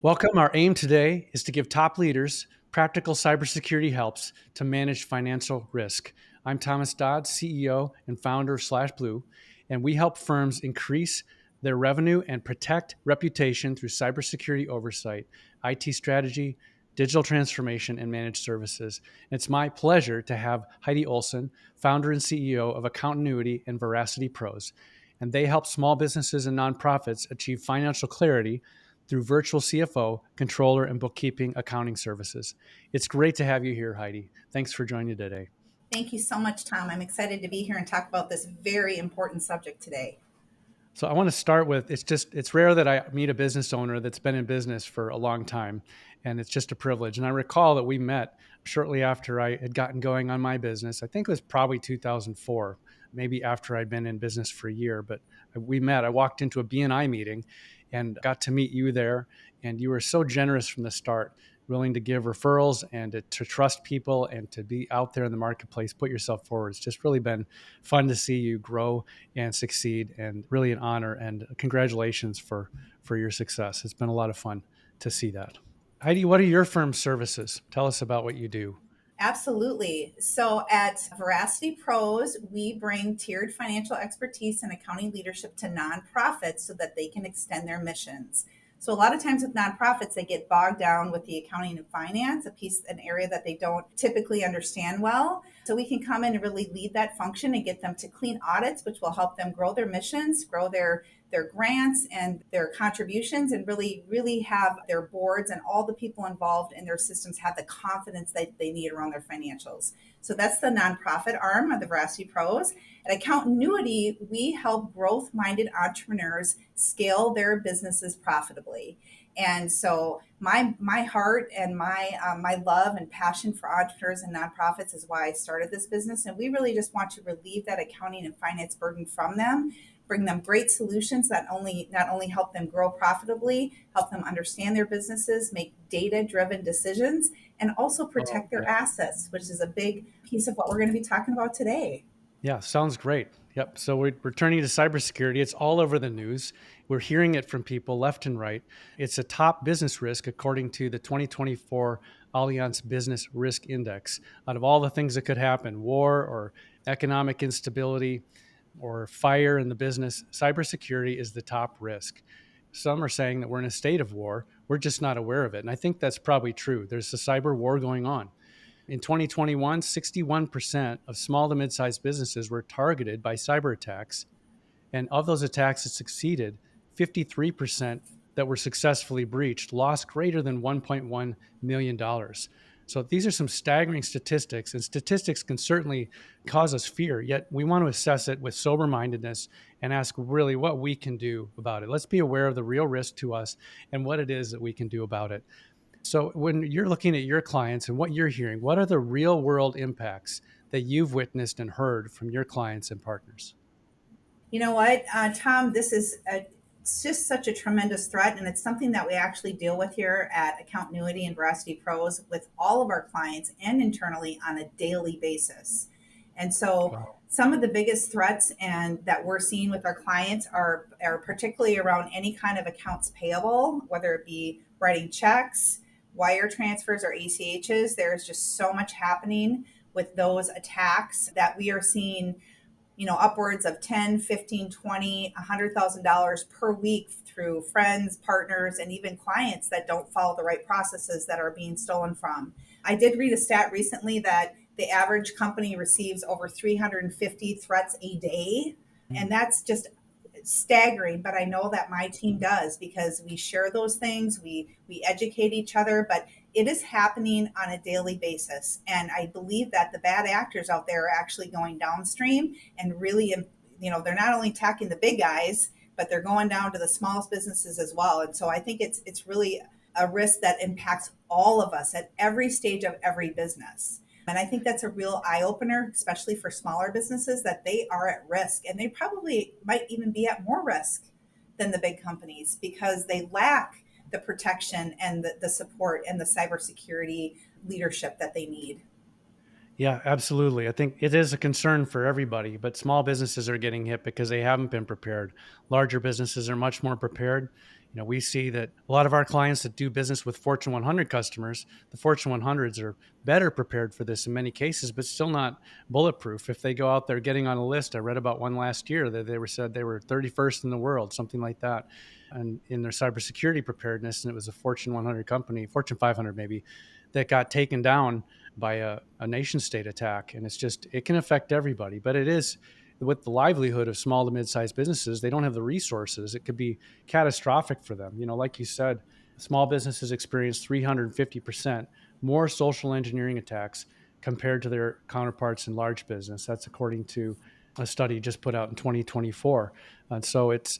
Welcome. Our aim today is to give top leaders practical cybersecurity helps to manage financial risk. I'm Thomas Dodds, CEO and founder of slashBlue, and we help firms increase their revenue and protect reputation through cybersecurity oversight, IT strategy, digital transformation, and managed services. And it's my pleasure to have Heide Olson, founder and CEO of Accountannuity and Veracity Pros. And they help small businesses and nonprofits achieve financial clarity through virtual CFO, controller, and bookkeeping accounting services. It's great to have you here, Heide. Thanks for joining today. Thank you so much, Tom. I'm excited to be here and talk about this very important subject today. So I want to start with it's rare that I meet a business owner that's been in business for a long time, and it's just a privilege. And I recall that we met shortly after I had gotten going on my business. I think it was probably 2004, maybe after I'd been in business for a year, but we met. I walked into a BNI meeting and got to meet you there, and you were so generous from the start, willing to give referrals and to trust people and to be out there in the marketplace, put yourself forward. It's just really been fun to see you grow and succeed, and really an honor, and congratulations for your success. It's been a lot of fun to see that. Heidi, what are your firm's services? Tell us about what you do. Absolutely. So at Veracity Pros, we bring tiered financial expertise and accounting leadership to nonprofits so that they can extend their missions. So a lot of times with nonprofits, they get bogged down with the accounting and finance, an area that they don't typically understand well. So we can come in and really lead that function and get them to clean audits, which will help them grow their missions, grow their grants and their contributions, and really have their boards and all the people involved in their systems have the confidence that they need around their financials. So that's the nonprofit arm of the Veracity Pros. At Accountannuity, we help growth-minded entrepreneurs scale their businesses profitably. And so my heart and my love and passion for entrepreneurs and nonprofits is why I started this business. And we really just want to relieve that accounting and finance burden from them, bring them great solutions that not only help them grow profitably, help them understand their businesses, make data-driven decisions, and also Oh, protect their yeah. assets, which is a big piece of what we're going to be talking about today. Yeah, sounds great. Yep. So we're turning to cybersecurity. It's all over the news. We're hearing it from people left and right. It's a top business risk according to the 2024 Allianz Business Risk Index. Out of all the things that could happen, war or economic instability or fire in the business, cybersecurity is the top risk. Some are saying that we're in a state of war. We're just not aware of it. And I think that's probably true. There's a cyber war going on. In 2021, 61% of small to mid-sized businesses were targeted by cyber attacks. And of those attacks that succeeded, 53% that were successfully breached lost greater than $1.1 million. So these are some staggering statistics, and statistics can certainly cause us fear, yet we want to assess it with sober mindedness and ask really what we can do about it. Let's be aware of the real risk to us and what it is that we can do about it. So when you're looking at your clients and what you're hearing, what are the real world impacts that you've witnessed and heard from your clients and partners? You know what, Tom, it's just such a tremendous threat, and it's something that we actually deal with here at Accountannuity and Veracity Pros with all of our clients and internally on a daily basis. And so Wow. some of the biggest threats and that we're seeing with our clients are particularly around any kind of accounts payable, whether it be writing checks, wire transfers, or ACHs. There's just so much happening with those attacks that we are seeing, upwards of 10, 15, 20, $100,000 per week through friends, partners, and even clients that don't follow the right processes that are being stolen from. I did read a stat recently that the average company receives over 350 threats a day. And that's just staggering, but I know that my team does because we share those things, we educate each other, but it is happening on a daily basis. And I believe that the bad actors out there are actually going downstream and really, they're not only attacking the big guys, but they're going down to the smallest businesses as well. And so I think it's really a risk that impacts all of us at every stage of every business. And I think that's a real eye opener, especially for smaller businesses, that they are at risk, and they probably might even be at more risk than the big companies because they lack the protection and the support and the cybersecurity leadership that they need. Yeah, absolutely. I think it is a concern for everybody, but small businesses are getting hit because they haven't been prepared. Larger businesses are much more prepared. We see that a lot of our clients that do business with Fortune 100 customers, the Fortune 100s are better prepared for this in many cases, but still not bulletproof. If they go out there getting on a list, I read about one last year that they were said they were 31st in the world, something like that, and in their cybersecurity preparedness, and it was a Fortune 100 company, Fortune 500 maybe, that got taken down by a nation state attack. And it can affect everybody, but it is with the livelihood of small to mid-sized businesses, they don't have the resources. It could be catastrophic for them. Like you said, small businesses experience 350% more social engineering attacks compared to their counterparts in large business. That's according to a study just put out in 2024. And so it's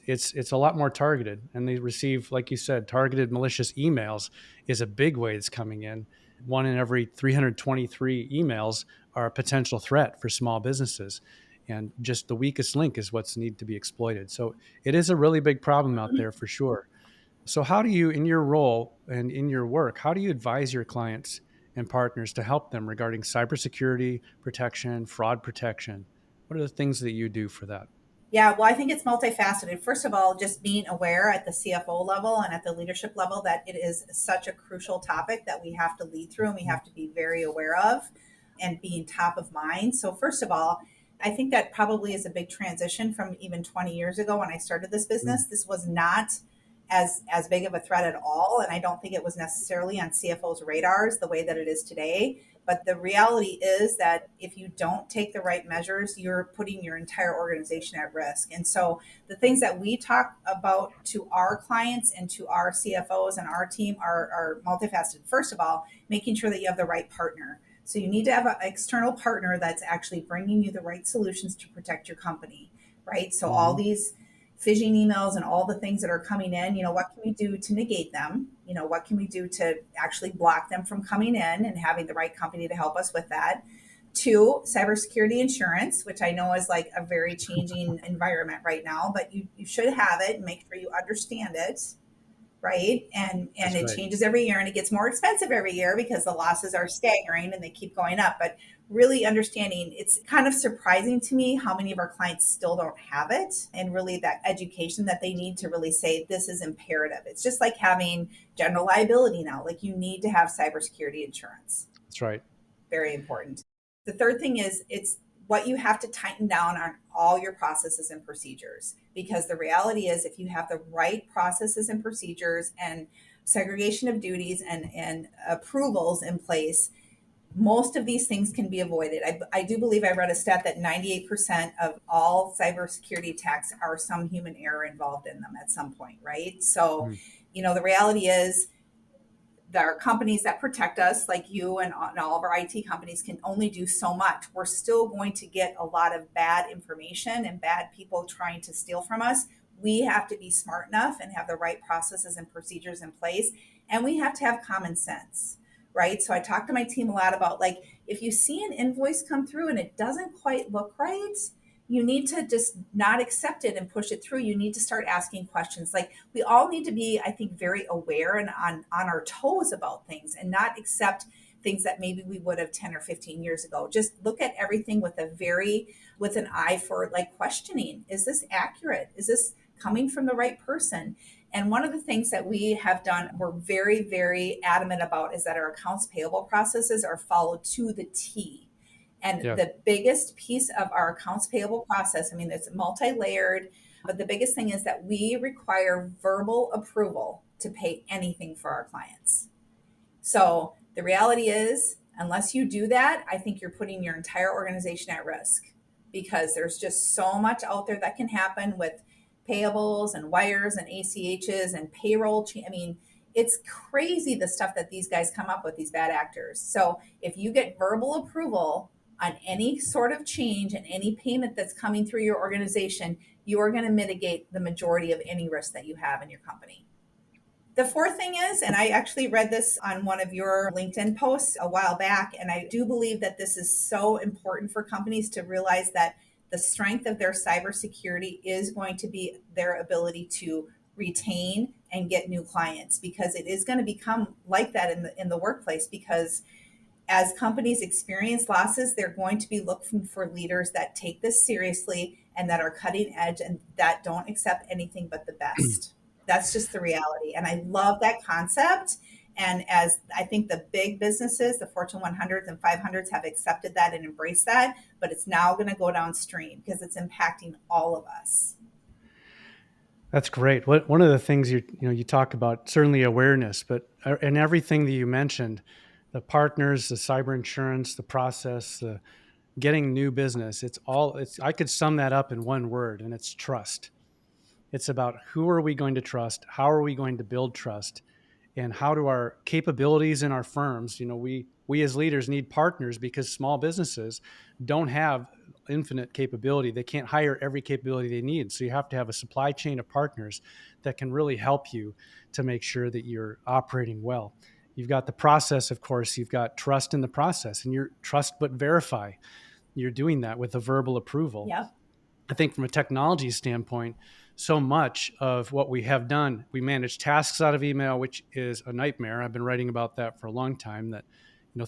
a lot more targeted, and they receive, like you said, targeted malicious emails is a big way it's coming in. One in every 323 emails are a potential threat for small businesses, and just the weakest link is what's need to be exploited. So it is a really big problem out there for sure. So how do you, in your role and in your work, how do you advise your clients and partners to help them regarding cybersecurity protection, fraud protection? What are the things that you do for that? Yeah, well, I think it's multifaceted. First of all, just being aware at the CFO level and at the leadership level that it is such a crucial topic that we have to lead through and we have to be very aware of and being top of mind. So, first of all, I think that probably is a big transition from even 20 years ago when I started this Mm, business. This was not as big of a threat at all, and I don't think it was necessarily on CFO's radars the way that it is today. But the reality is that if you don't take the right measures, you're putting your entire organization at risk. And so the things that we talk about to our clients and to our CFOs and our team are multifaceted. First of all, making sure that you have the right partner. So you need to have an external partner that's actually bringing you the right solutions to protect your company, right? So all mhm, these phishing emails and all the things that are coming in, what can we do to negate them? What can we do to actually block them from coming in and having the right company to help us with that? Two, cybersecurity insurance, which I know is like a very changing environment right now, but you should have it and make sure you understand it, right? And That's it right. changes every year and it gets more expensive every year because the losses are staggering and they keep going up. But really understanding, it's kind of surprising to me how many of our clients still don't have it, and really that education that they need to really say this is imperative. It's just like having general liability now. Like you need to have cybersecurity insurance. That's right. Very important. The third thing is it's what you have to tighten down on all your processes and procedures. Because the reality is, if you have the right processes and procedures and segregation of duties and approvals in place, most of these things can be avoided. I do believe I read a stat that 98% of all cybersecurity attacks are some human error involved in them at some point, right? So, Mm, the reality is there are companies that protect us, like you and all of our IT companies can only do so much. We're still going to get a lot of bad information and bad people trying to steal from us. We have to be smart enough and have the right processes and procedures in place. And we have to have common sense, right? So I talk to my team a lot about, like, if you see an invoice come through and it doesn't quite look right, you need to just not accept it and push it through. You need to start asking questions. Like, we all need to be, I think, very aware and on our toes about things and not accept things that maybe we would have 10 or 15 years ago. Just look at everything with an eye for, like, questioning. Is this accurate? Is this coming from the right person? And one of the things that we have done, we're very, very adamant about, is that our accounts payable processes are followed to the T. And yes. the biggest piece of our accounts payable process, I mean, it's multi-layered, but the biggest thing is that we require verbal approval to pay anything for our clients. So the reality is, unless you do that, I think you're putting your entire organization at risk, because there's just so much out there that can happen with payables and wires and ACHs and payroll. I mean, it's crazy the stuff that these guys come up with, these bad actors. So if you get verbal approval on any sort of change and any payment that's coming through your organization, you are going to mitigate the majority of any risk that you have in your company. The fourth thing is, and I actually read this on one of your LinkedIn posts a while back, and I do believe that this is so important for companies to realize that the strength of their cybersecurity is going to be their ability to retain and get new clients, because it is going to become like that in the workplace. Because as companies experience losses, they're going to be looking for leaders that take this seriously and that are cutting edge and that don't accept anything but the best. That's just the reality. And I love that concept. And as I think the big businesses, the Fortune 100s and 500s have accepted that and embraced that, but it's now going to go downstream because it's impacting all of us. That's great. One of the things you talk about, certainly awareness, but and everything that you mentioned, the partners, the cyber insurance, the process, the getting new business, it's I could sum that up in one word, and it's trust. It's about who are we going to trust? How are we going to build trust? And how do our capabilities in our firms, we as leaders need partners because small businesses don't have infinite capability. They can't hire every capability they need. So you have to have a supply chain of partners that can really help you to make sure that you're operating well. You've got the process, of course, you've got trust in the process, and you're trust but verify. You're doing that with a verbal approval. Yep. I think from a technology standpoint, so much of what we have done, we manage tasks out of email, which is a nightmare. I've been writing about that for a long time. That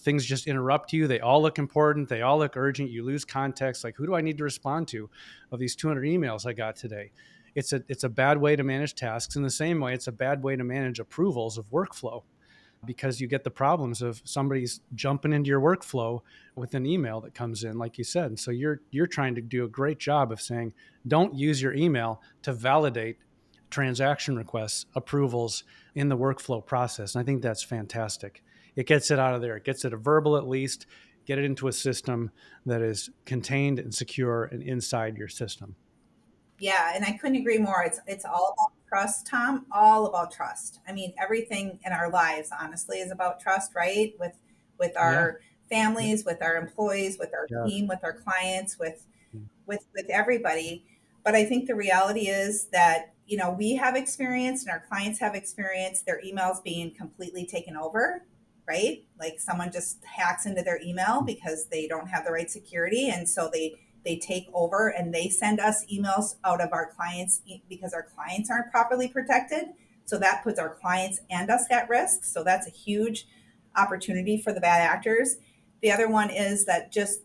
things just interrupt you. They all look important. They all look urgent. You lose context. Like, who do I need to respond to of these 200 emails I got today? It's a bad way to manage tasks. In the same way, it's a bad way to manage approvals of workflow, because you get the problems of somebody's jumping into your workflow with an email that comes in, like you said. And so you're trying to do a great job of saying, don't use your email to validate transaction requests, approvals in the workflow process. And I think that's fantastic. It gets it out of there. It gets it a verbal at least, get it into a system that is contained and secure and inside your system. Yeah, and I couldn't agree more. It's all about trust, Tom. All about trust. I mean, everything in our lives, honestly, is about trust, right? With Yeah. our families, with our employees, with our Yes. team, with our clients, with everybody. But I think the reality is that we have experience and our clients have experienced their emails being completely taken over, right? Like someone just hacks into their email because they don't have the right security, and so they take over and they send us emails out of our clients because our clients aren't properly protected. So that puts our clients and us at risk. So that's a huge opportunity for the bad actors. The other one is that just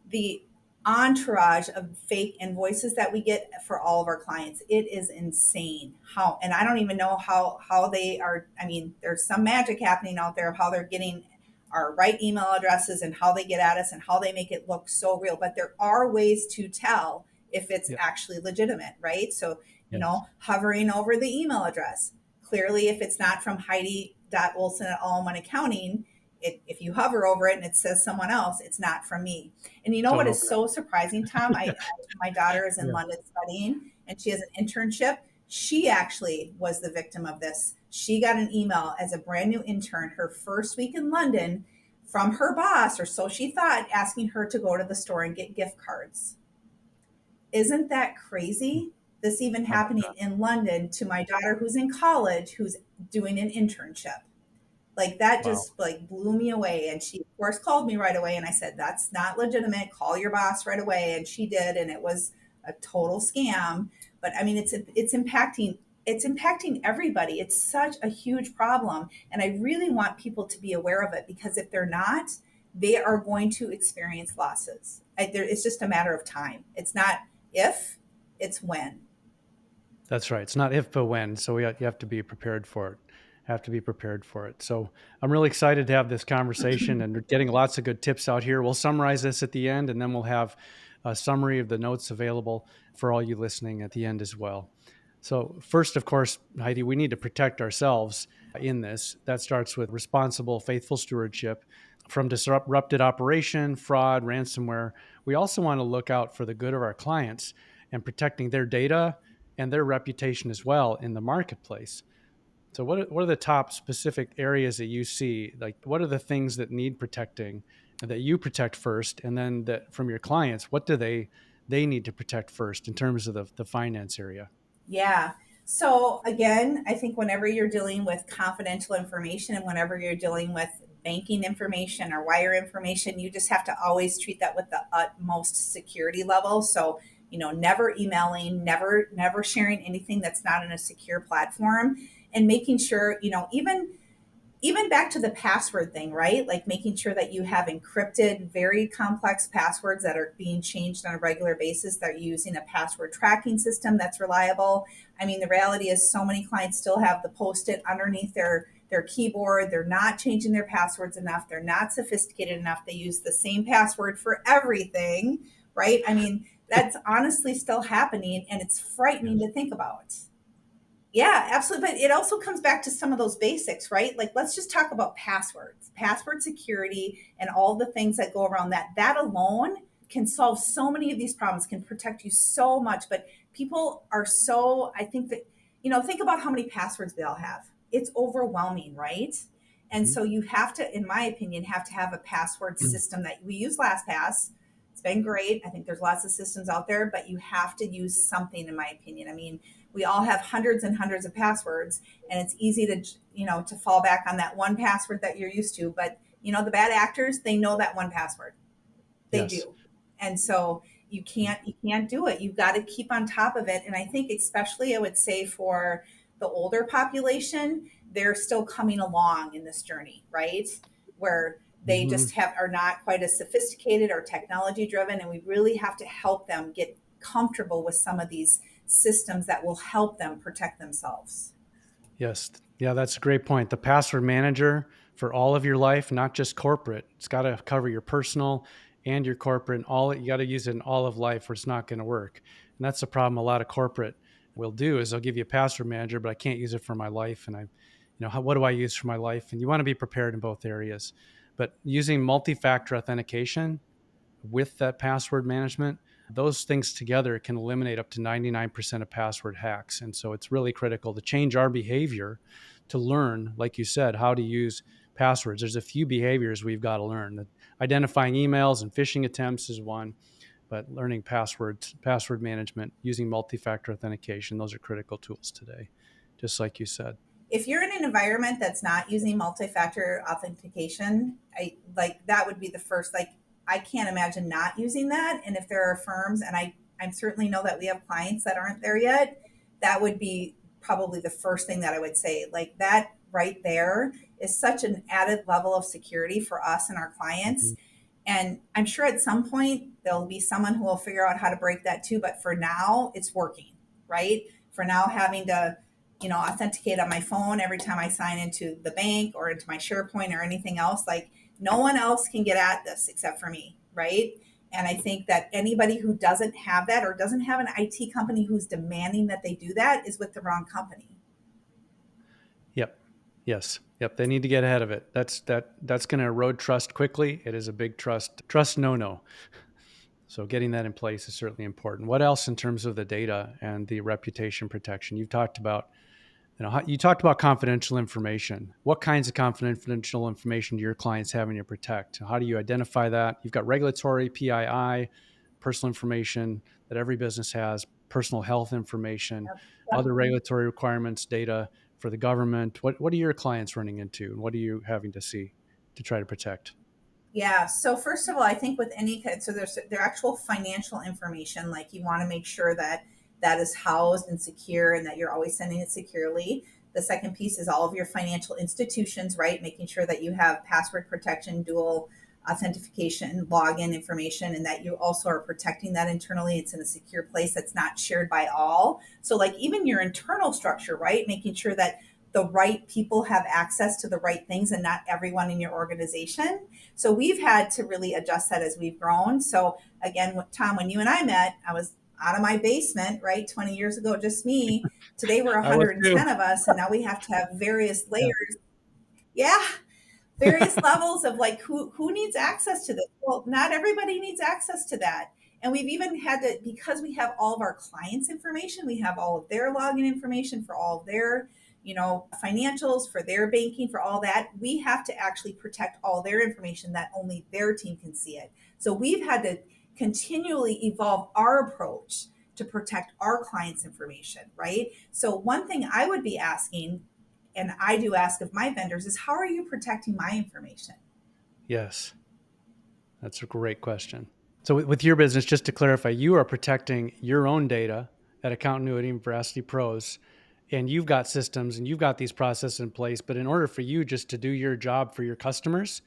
the entourage of fake invoices that we get for all of our clients. It is insane how, and I don't even know how they are. I mean, there's some magic happening out there of how they're getting our right email addresses and how they get at us and how they make it look so real. But there are ways to tell if it's Yeah. actually legitimate, right? So, Yes. hovering over the email address. Clearly, if it's not from Heide.Olson at All in One Accounting, if you hover over it and it says someone else, it's not from me. And you know what Don't is open so surprising, Tom? it. My daughter is in Yeah. London studying, and she has an internship. She actually was the victim of this. She got an email as a brand new intern her first week in London from her boss, or so she thought, asking her to go to the store and get gift cards. Isn't that crazy? This even How about happening that? in London to my daughter who's in college, who's doing an internship. Like that Wow. just like blew me away. And she of course called me right away and I said, that's not legitimate. Call your boss right away. And she did, and it was a total scam. But I mean, it's impacting everybody. It's such a huge problem. And I really want people to be aware of it, because if they're not, they are going to experience losses. It's just a matter of time. It's not if, it's when. That's right. It's not if, but when. So you have to be prepared for it. Have to be prepared for it. So I'm really excited to have this conversation and getting lots of good tips out here. We'll summarize this at the end, and then we'll have a summary of the notes available for all you listening at the end as well. So first, of course, Heidi, we need to protect ourselves in this. That starts with responsible, faithful stewardship from disrupted operation, fraud, ransomware. We also want to look out for the good of our clients and protecting their data and their reputation as well in the marketplace. So what are the top specific areas that you see? Like, what are the things that need protecting that you protect first? And then that from your clients, what do they need to protect first in terms of the finance area? Yeah. So again, I think whenever you're dealing with confidential information and whenever you're dealing with banking information or wire information, you just have to always treat that with the utmost security level. So, never emailing, never sharing anything that's not in a secure platform, and making sure, even back to the password thing, right? Like making sure that you have encrypted, very complex passwords that are being changed on a regular basis, that you're using a password tracking system that's reliable. I mean, the reality is so many clients still have the post-it underneath their keyboard. They're not changing their passwords enough. They're not sophisticated enough. They use the same password for everything, right? I mean, that's honestly still happening, and it's frightening Yes. to think about. Yeah, absolutely. But it also comes back to some of those basics, right? Like, let's just talk about passwords, password security, and all the things that go around that. That alone can solve so many of these problems, can protect you so much. But people are so, I think that, think about how many passwords we all have. It's overwhelming, right? And Mhm. so you have to, in my opinion, have to have a password system that we use LastPass. It's been great. I think there's lots of systems out there, but you have to use something, in my opinion. I mean, we all have hundreds and hundreds of passwords, and it's easy to to fall back on that one password that you're used to. But the bad actors, they know that one password. They Yes. do. And so you can't do it. You've got to keep on top of it. And I think especially I would say for the older population, they're still coming along in this journey, right? Where they Mhm. just are not quite as sophisticated or technology driven, and we really have to help them get comfortable with some of these systems that will help them protect themselves. Yes. Yeah, that's a great point. The password manager for all of your life, not just corporate. It's got to cover your personal and your corporate. And all you got to use it in all of life, or it's not going to work. And that's the problem. A lot of corporate will do is they'll give you a password manager, but I can't use it for my life. And what do I use for my life? And you want to be prepared in both areas. But using multi-factor authentication with that password management, those things together can eliminate up to 99% of password hacks. And so it's really critical to change our behavior to learn, like you said, how to use passwords. There's a few behaviors we've got to learn. Identifying emails and phishing attempts is one, but learning passwords, password management, using multi-factor authentication, those are critical tools today, just like you said. If you're in an environment that's not using multi-factor authentication, I like that would be the first. Like, I can't imagine not using that. And if there are firms, and I certainly know that we have clients that aren't there yet, that would be probably the first thing that I would say. Like, that right there is such an added level of security for us and our clients. Mhm. And I'm sure at some point there'll be someone who will figure out how to break that too. But for now, it's working, right? For now, having to authenticate on my phone every time I sign into the bank or into my SharePoint or anything else. Like, no one else can get at this except for me, right? And I think that anybody who doesn't have that or doesn't have an IT company who's demanding that they do that is with the wrong company. Yep. Yes. Yep. They need to get ahead of it. That's going to erode trust quickly. It is a big trust no. So getting that in place is certainly important. What else in terms of the data and the reputation protection? You've talked about, you talked about confidential information. What kinds of confidential information do your clients having to protect? How do you identify that? You've got regulatory, PII, personal information that every business has, personal health information, Yep. other regulatory requirements, data for the government. What are your clients running into, and what are you having to see to try to protect? Yeah. So first of all, I think with any so there's their actual financial information. Like, you want to make sure that that is housed and secure, and that you're always sending it securely. The second piece is all of your financial institutions, right? Making sure that you have password protection, dual authentication, login information, and that you also are protecting that internally. It's in a secure place that's not shared by all. So, like, even your internal structure, right? Making sure that the right people have access to the right things and not everyone in your organization. So we've had to really adjust that as we've grown. So again, Tom, when you and I met, I was out of my basement, right? 20 years ago, just me. Today we're I was too. 110 of us, and now we have to have various Yeah. layers. Yeah, various levels of like who needs access to this. Well, not everybody needs access to that. And we've even had to, because we have all of our clients information, we have all of their login information for all of their financials, for their banking, for all that. We have to actually protect all their information that only their team can see it. So we've had to continually evolve our approach to protect our clients information, right? So one thing I would be asking, and I do ask of my vendors, is how are you protecting my information? Yes. That's a great question. So with your business, just to clarify, you are protecting your own data at Accountannuity and Veracity Pros, and you've got systems and you've got these processes in place. But in order for you just to do your job for your customers,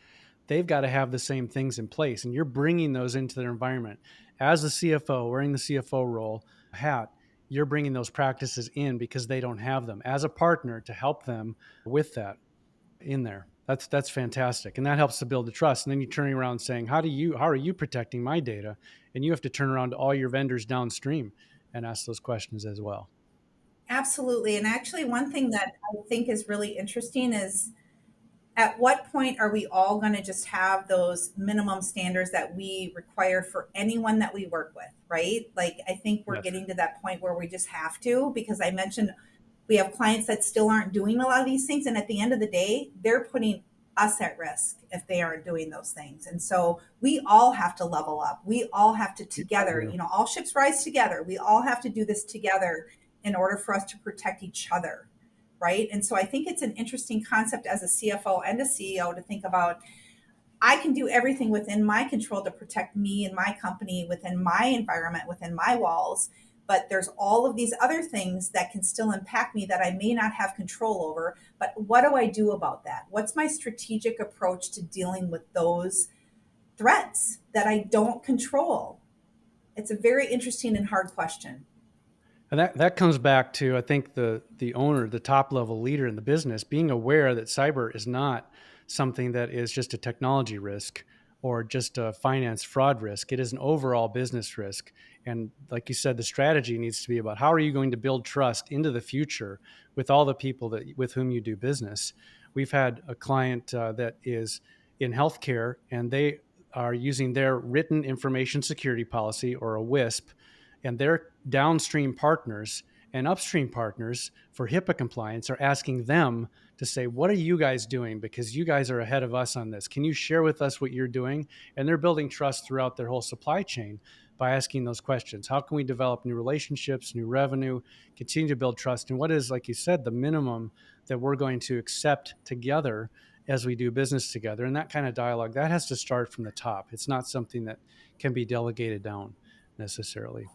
they've got to have the same things in place, and you're bringing those into their environment. As the CFO, wearing the CFO role hat, you're bringing those practices in because they don't have them as a partner to help them with that in there. That's fantastic, and that helps to build the trust. And then you're turning around saying, how are you protecting my data? And you have to turn around to all your vendors downstream and ask those questions as well. Absolutely. And actually, one thing that I think is really interesting is, at what point are we all going to just have those minimum standards that we require for anyone that we work with, right? Like, I think we're Yes. getting to that point where we just have to, because I mentioned we have clients that still aren't doing a lot of these things. And at the end of the day, they're putting us at risk if they aren't doing those things. And so we all have to level up. We all have to together, Yeah. all ships rise together. We all have to do this together in order for us to protect each other. Right. And so I think it's an interesting concept as a CFO and a CEO to think about. I can do everything within my control to protect me and my company within my environment, within my walls. But there's all of these other things that can still impact me that I may not have control over. But what do I do about that? What's my strategic approach to dealing with those threats that I don't control? It's a very interesting and hard question. And that comes back to, I think, the owner, the top level leader in the business, being aware that cyber is not something that is just a technology risk or just a finance fraud risk. It is an overall business risk. And like you said, the strategy needs to be about how are you going to build trust into the future with all the people that with whom you do business. We've had a client that is in healthcare, and they are using their written information security policy, or a WISP, and their downstream partners and upstream partners for HIPAA compliance are asking them to say, what are you guys doing? Because you guys are ahead of us on this. Can you share with us what you're doing? And they're building trust throughout their whole supply chain by asking those questions. How can we develop new relationships, new revenue, continue to build trust? And what is, like you said, the minimum that we're going to accept together as we do business together? And that kind of dialogue, that has to start from the top. It's not something that can be delegated down necessarily.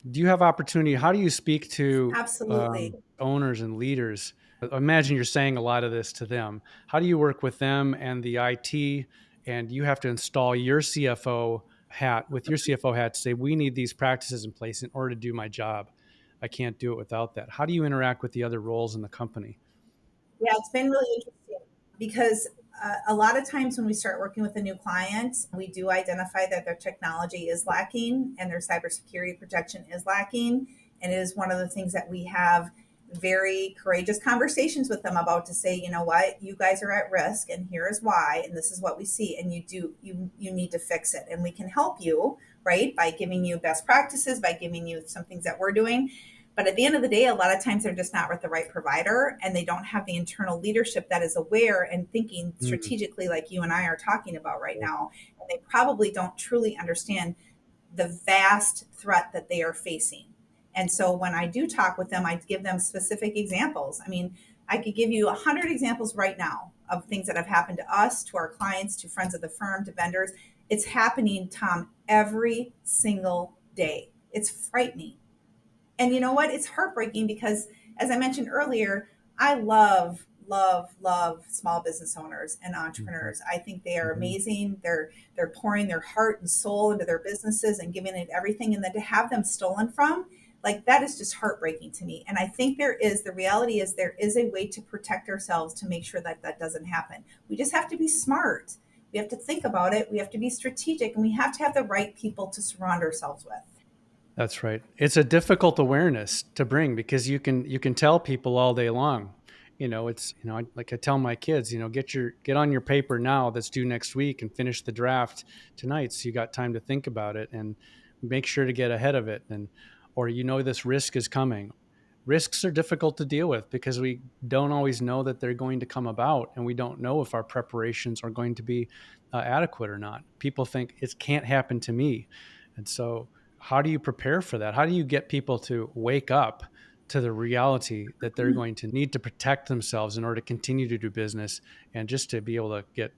Do you have opportunity? How do you speak to Absolutely. owners and leaders? I imagine you're saying a lot of this to them. How do you work with them and the IT? And you have to install your CFO hat with your CFO hat to say, we need these practices in place in order to do my job. I can't do it without that. How do you interact with the other roles in the company? Yeah, it's been really interesting because a lot of times when we start working with a new client, we do identify that their technology is lacking and their cybersecurity protection is lacking. And it is one of the things that we have very courageous conversations with them about, to say, you know what, you guys are at risk and here is why, and this is what we see, and you need to fix it. And we can help you, right, by giving you best practices, by giving you some things that we're doing. But at the end of the day, a lot of times they're just not with the right provider, and they don't have the internal leadership that is aware and thinking Mm, strategically like you and I are talking about right now. And they probably don't truly understand the vast threat that they are facing. And so when I do talk with them, I give them specific examples. I mean, I could give you 100 examples right now of things that have happened to us, to our clients, to friends of the firm, to vendors. It's happening, Tom, every single day. It's frightening. And you know what? It's heartbreaking because, as I mentioned earlier, I love small business owners and mhm, entrepreneurs. I think they are mhm. amazing. They're pouring their heart and soul into their businesses and giving it everything, and then to have them stolen from, like, that is just heartbreaking to me. And I think the reality is there is a way to protect ourselves to make sure that that doesn't happen. We just have to be smart. We have to think about it. We have to be strategic, and we have to have the right people to surround ourselves with. That's right. It's a difficult awareness to bring because you can tell people all day long. It's like I tell my kids, get on your paper now that's due next week and finish the draft tonight, so you got time to think about it and make sure to get ahead of it. And or this risk is coming. Risks are difficult to deal with because we don't always know that they're going to come about, and we don't know if our preparations are going to be adequate or not. People think it can't happen to me, and so how do you prepare for that? How do you get people to wake up to the reality that they're going to need to protect themselves in order to continue to do business and just to be able to get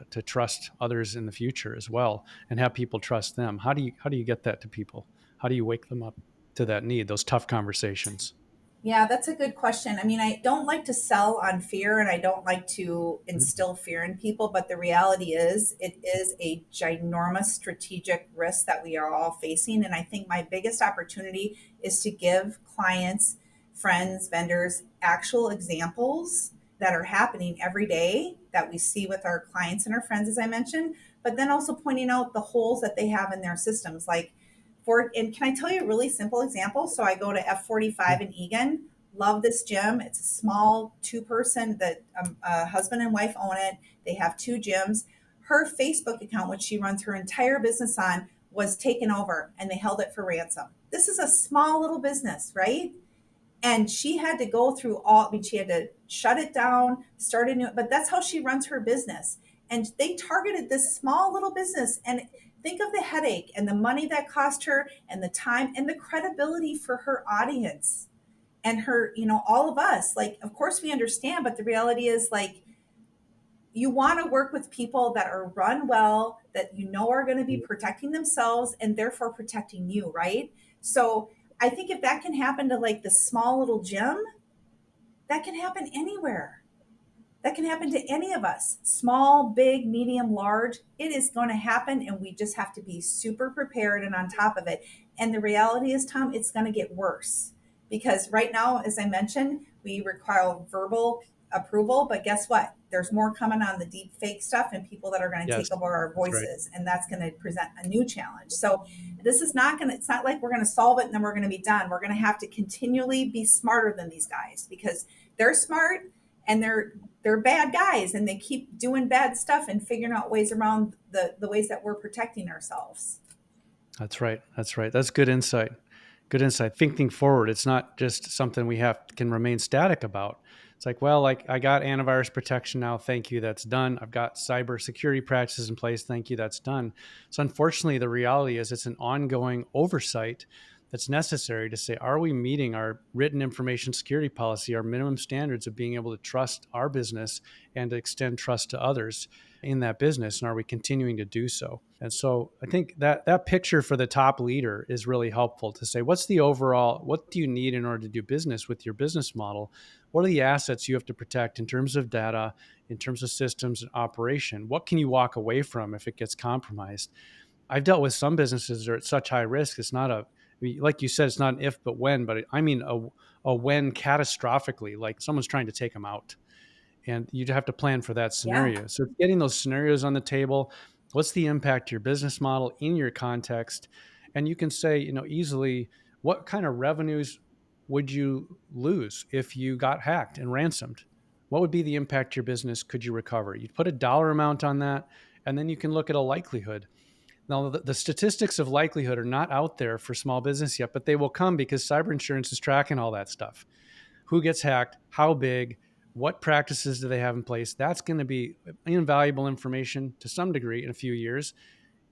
to trust others in the future as well and have people trust them? How do you get that to people? How do you wake them up to that need, those tough conversations? Yeah, that's a good question. I mean, I don't like to sell on fear and I don't like to Mhm. instill fear in people, but the reality is it is a ginormous strategic risk that we are all facing. And I think my biggest opportunity is to give clients, friends, vendors actual examples that are happening every day that we see with our clients and our friends, as I mentioned, but then also pointing out the holes that they have in their systems. Like, and can I tell you a really simple example? So I go to Yeah. F45 in Egan. Love this gym. It's a small two-person that a husband and wife own it. They have two gyms. Her Facebook account, which she runs her entire business on, was taken over and they held it for ransom. This is a small little business, right? And she had to go through all, I mean, she had to shut it down, start a new, but that's how she runs her business. And they targeted this small little business. And think of the headache and the money that cost her and the time and the credibility for her audience and her, all of us. Like, of course we understand, but the reality is, like, you want to work with people that are run well, that are going to be protecting themselves and therefore protecting you, right? So I think if that can happen to like the small little gym, that can happen anywhere. That can happen to any of us, small, big, medium, large. It is going to happen, and we just have to be super prepared and on top of it. And the reality is, Tom, it's going to get worse because right now, as I mentioned, we require verbal approval, but guess what? There's more coming on the deep fake stuff and people that are going to Yes, take over our that's right. voices, and that's going to present a new challenge. So this is not going to, it's not like we're going to solve it and then we're going to be done. We're going to have to continually be smarter than these guys because they're smart and they're bad guys and they keep doing bad stuff and figuring out ways around the ways that we're protecting ourselves. That's right. That's right. That's good insight. Good insight. Thinking forward, it's not just something we have can remain static about. It's like, well, like I got antivirus protection now. Thank you. That's done. I've got cybersecurity practices in place. Thank you. That's done. So unfortunately, the reality is it's an ongoing oversight that's necessary to say, are we meeting our written information security policy, our minimum standards of being able to trust our business and to extend trust to others in that business? And are we continuing to do so? And so I think that picture for the top leader is really helpful to say, what's the overall, what do you need in order to do business with your business model? What are the assets you have to protect in terms of data, in terms of systems and operation? What can you walk away from if it gets compromised? I've dealt with some businesses that are at such high risk. It's not a, like you said, it's not an if, but when, but I mean a when catastrophically, like someone's trying to take them out, and you'd have to plan for that Yeah. scenario. So getting those scenarios on the table, what's the impact to your business model in your context? And you can say, easily, what kind of revenues would you lose if you got hacked and ransomed? What would be the impact to your business? Could you recover? You'd put a dollar amount on that, and then you can look at a likelihood. Now, the statistics of likelihood are not out there for small business yet, but they will come because cyber insurance is tracking all that stuff. Who gets hacked, how big, what practices do they have in place? That's going to be invaluable information to some degree in a few years.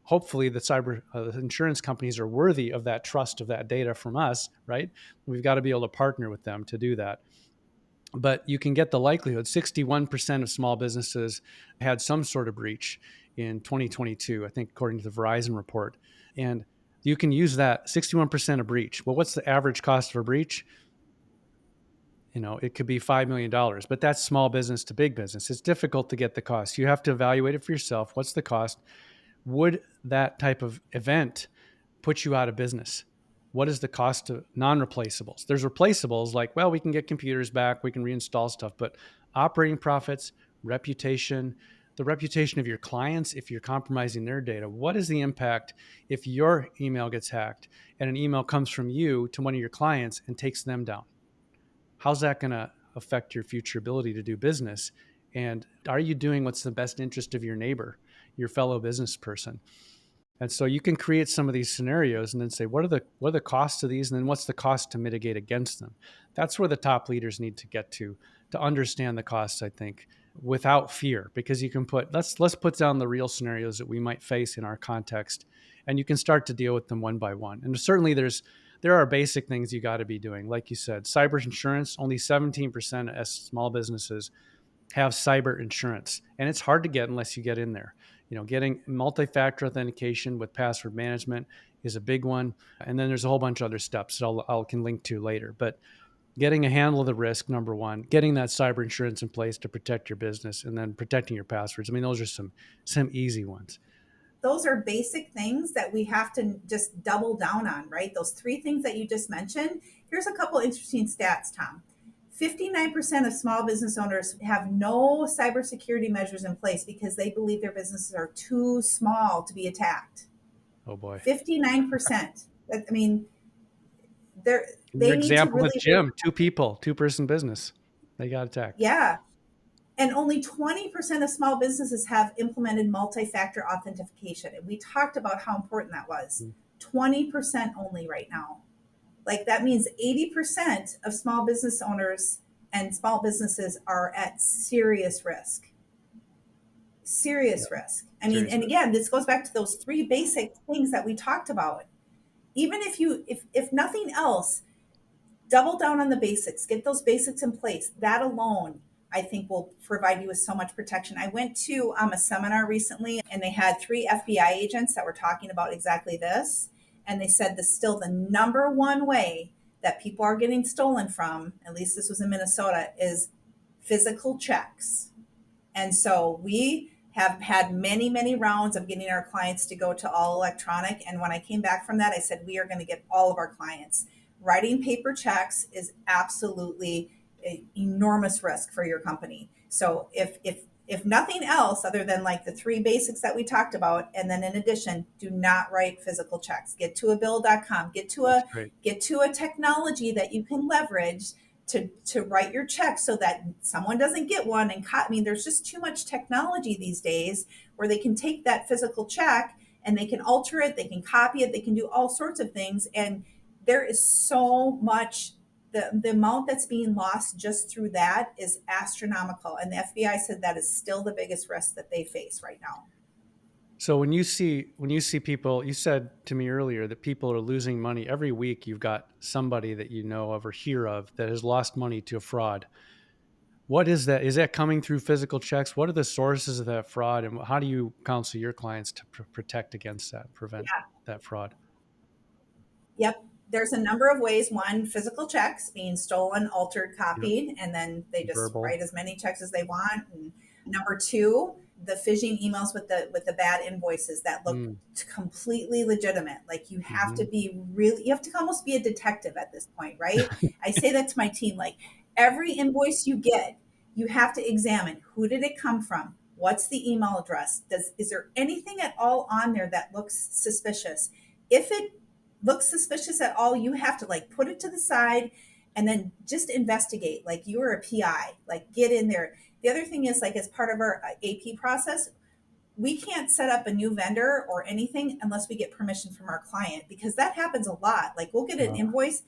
Hopefully, the cyber insurance companies are worthy of that trust of that data from us, right? We've got to be able to partner with them to do that. But you can get the likelihood. 61% of small businesses had some sort of breach in 2022, I think, according to the Verizon report. And you can use that 61% of breach. Well, what's the average cost of a breach? It could be $5 million, but that's small business to big business. It's difficult to get the cost. You have to evaluate it for yourself. What's the cost? Would that type of event put you out of business? What is the cost of non-replaceables? There's replaceables like, well, we can get computers back, we can reinstall stuff, but operating profits, reputation, the reputation of your clients, if you're compromising their data, what is the impact if your email gets hacked and an email comes from you to one of your clients and takes them down? How's that going to affect your future ability to do business? And are you doing what's the best interest of your neighbor, your fellow business person? And so you can create some of these scenarios and then say, what are the costs of these? And then what's the cost to mitigate against them? That's where the top leaders need to get to understand the costs, I think, without fear, because you can let's put down the real scenarios that we might face in our context, and you can start to deal with them one by one. And certainly there are basic things you got to be doing. Like you said, cyber insurance, only 17% of small businesses have cyber insurance, and it's hard to get unless you get in there. Getting multi-factor authentication with password management is a big one, and then there's a whole bunch of other steps that I can link to later. But getting a handle of the risk, number one, getting that cyber insurance in place to protect your business, and then protecting your passwords. I mean, those are some easy ones. Those are basic things that we have to just double down on, right? Those three things that you just mentioned. Here's a couple interesting stats, Tom. 59% of small business owners have no cybersecurity measures in place because they believe their businesses are too small to be attacked. Oh boy. 59%. I mean, they're, Your they need to example with really, Jim, two people, two-person business. They got attacked. yeah. And only 20% of small businesses have implemented multi-factor authentication. And we talked about how important that was. 20% only right now. Like that means 80% of small business owners and small businesses are at serious risk. Yep. Serious risk. I mean, Serious and risk. again, this goes back to those three basic things that we talked about. Even if nothing else, double down on the basics, get those basics in place. That alone, I think, will provide you with so much protection. I went to a seminar recently and they had three FBI agents that were talking about exactly this. And they said this still the number one way that people are getting stolen from, at least this was in Minnesota, is physical checks. And so we have had many, many rounds of getting our clients to go to all electronic. And when I came back from that, I said, we are going to get all of our clients. Writing paper checks is absolutely an enormous risk for your company. So if nothing else other than like the three basics that we talked about, and then in addition, do not write physical checks. Get to a bill.com, That's great. get to a technology that you can leverage to write your check so that someone doesn't get one and I mean, there's just too much technology these days where they can take that physical check and they can alter it, they can copy it, they can do all sorts of things. And there is so much, the amount that's being lost just through that is astronomical. And the FBI said that is still the biggest risk that they face right now. So when you see people, you said to me earlier that people are losing money every week. You've got somebody that you know of or hear of that has lost money to a fraud. What is that? Is that coming through physical checks? What are the sources of that fraud, and how do you counsel your clients to protect against that, prevent Yeah. that fraud? Yep. There's a number of ways. One, physical checks being stolen, altered, Yep. copied, and then they just Verbal. write as many checks as they want. And number two, the phishing emails with the bad invoices that look Mm. completely legitimate. Like you have to Hmm. be really, you have to almost be a detective at this point, right? I say that to my team. Like every invoice you get, you have to examine who did it come from, what's the email address, is there anything at all on there that looks suspicious? If it looks suspicious at all, you have to like put it to the side and then just investigate. Like you are a PI, like get in there. The other thing is like as part of our AP process, we can't set up a new vendor or anything unless we get permission from our client because that happens a lot. Like we'll get an Uh, invoice,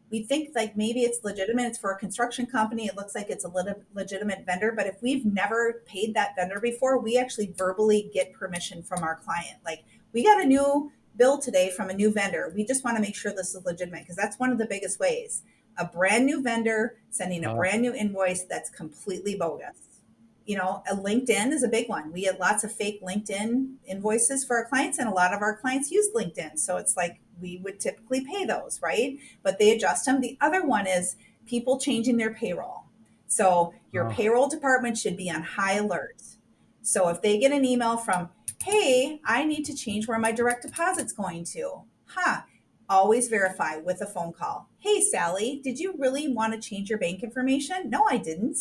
we think like maybe it's legitimate, it's for a construction company, it looks like it's a legitimate vendor, but if we've never paid that vendor before, we actually verbally get permission from our client. Like we got a new bill today from a new vendor, we just want to make sure this is legitimate because that's one of the biggest ways, a brand new vendor sending a uh, brand new invoice that's completely bogus. You know, a LinkedIn is a big one. We had lots of fake LinkedIn invoices for our clients, and a lot of our clients use LinkedIn. So it's like we would typically pay those, right? But they adjust them. The other one is people changing their payroll. So your uh, payroll department should be on high alert. So if they get an email from, hey, I need to change where my direct deposit's going to, always verify with a phone call. Hey, Sally, did you really want to change your bank information? No, I didn't.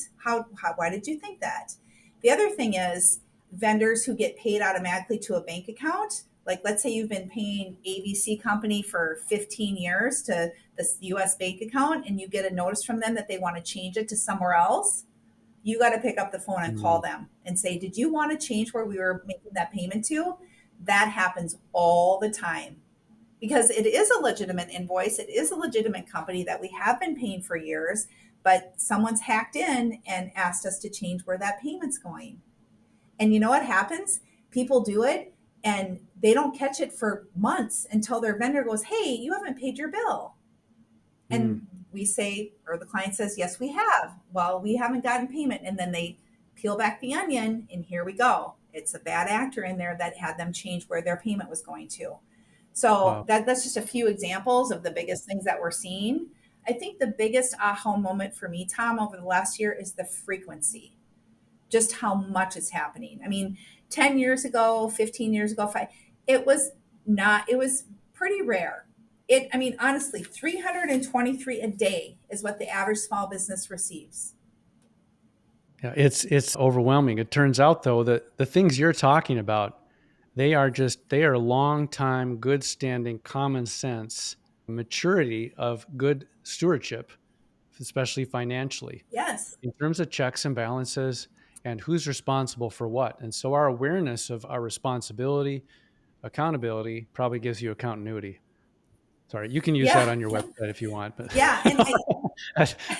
Why did you think that? The other thing is vendors who get paid automatically to a bank account. Like, let's say you've been paying ABC company for 15 years to this US bank account, and you get a notice from them that they want to change it to somewhere else. You got to pick up the phone and call mm, them and say, did you want to change where we were making that payment to? That happens all the time because it is a legitimate invoice. It is a legitimate company that we have been paying for years, but someone's hacked in and asked us to change where that payment's going. And you know what happens? People do it and they don't catch it for months until their vendor goes, hey, you haven't paid your bill. mm. And we say, or the client says, yes, we have. Well, we haven't gotten payment. And then they peel back the onion, and here we go. It's a bad actor in there that had them change where their payment was going to. So Wow. that's just a few examples of the biggest things that we're seeing. I think the biggest aha moment for me, Tom, over the last year is the frequency, just how much is happening. I mean, 10 years ago, 15 years ago, it was not, it was pretty rare. I mean, honestly, 323 a day is what the average small business receives. Yeah, it's overwhelming. It turns out though that the things you're talking about, they are long time, good standing, common sense, maturity of good stewardship, especially financially, Yes. in terms of checks and balances and who's responsible for what. And so our awareness of our responsibility, accountability probably gives you continuity. Sorry, you can use that Yeah. on your website if you want, but Yeah. And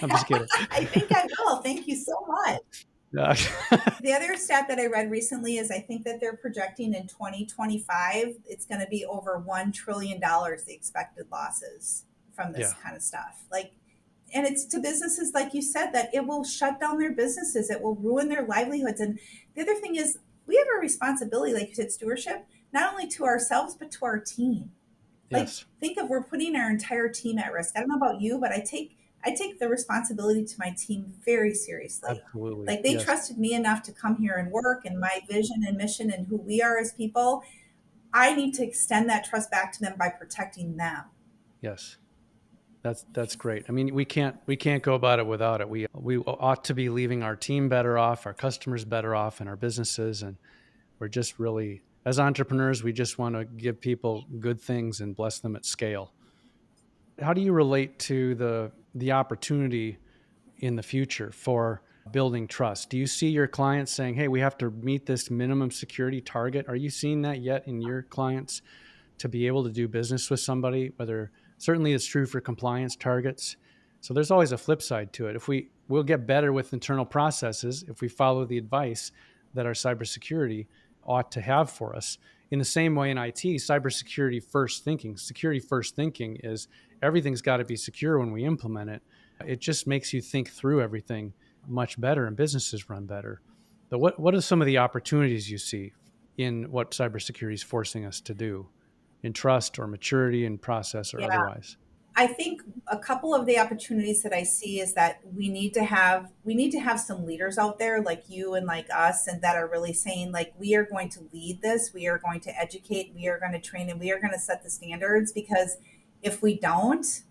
I'm just kidding. I think I will. Thank you so much. Yeah. The other stat that I read recently is I think that they're projecting in 2025, it's going to be over $1 trillion, the expected losses from this Yeah. kind of stuff. Like, and it's to businesses, like you said, that it will shut down their businesses, it will ruin their livelihoods. And the other thing is, we have a responsibility, like you said, stewardship, not only to ourselves, but to our team. Like, Yes. think of, we're putting our entire team at risk. I don't know about you, but I take the responsibility to my team very seriously. Absolutely. Like, they Yes. trusted me enough to come here and work, and my vision and mission and who we are as people. I need to extend that trust back to them by protecting them. Yes. That's great. I mean, we can't go about it without it. We ought to be leaving our team better off, our customers better off, and our businesses. And we're just really, as entrepreneurs, we just want to give people good things and bless them at scale. How do you relate to the opportunity in the future for building trust? Do you see your clients saying, "Hey, we have to meet this minimum security target"? Are you seeing that yet in your clients? To be able to do business with somebody, whether certainly it's true for compliance targets. So there's always a flip side to it. If we'll get better with internal processes if we follow the advice that our cybersecurity ought to have for us. In the same way in IT, cybersecurity first thinking, security first thinking is everything's got to be secure when we implement it. It just makes you think through everything much better and businesses run better. But what are some of the opportunities you see in what cybersecurity is forcing us to do? In trust or maturity in process or Yeah. otherwise. I think a couple of the opportunities that I see is that we need to have some leaders out there like you and like us, and that are really saying, like, we are going to lead this, we are going to educate, we are going to train, and we are going to set the standards, because if we don't,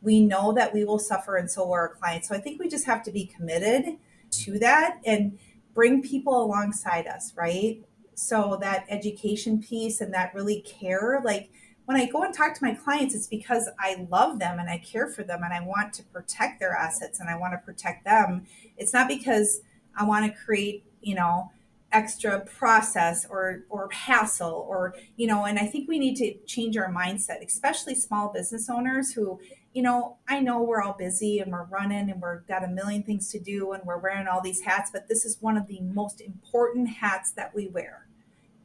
we know that we will suffer, and so will our clients. So I think we just have to be committed to that and bring people alongside us, right? So that education piece and that really care, like, when I go and talk to my clients, it's because I love them and I care for them and I want to protect their assets and I want to protect them. It's not because I want to create, extra process or hassle, or, and I think we need to change our mindset, especially small business owners who, I know we're all busy and we're running and we've got a million things to do and we're wearing all these hats, but this is one of the most important hats that we wear,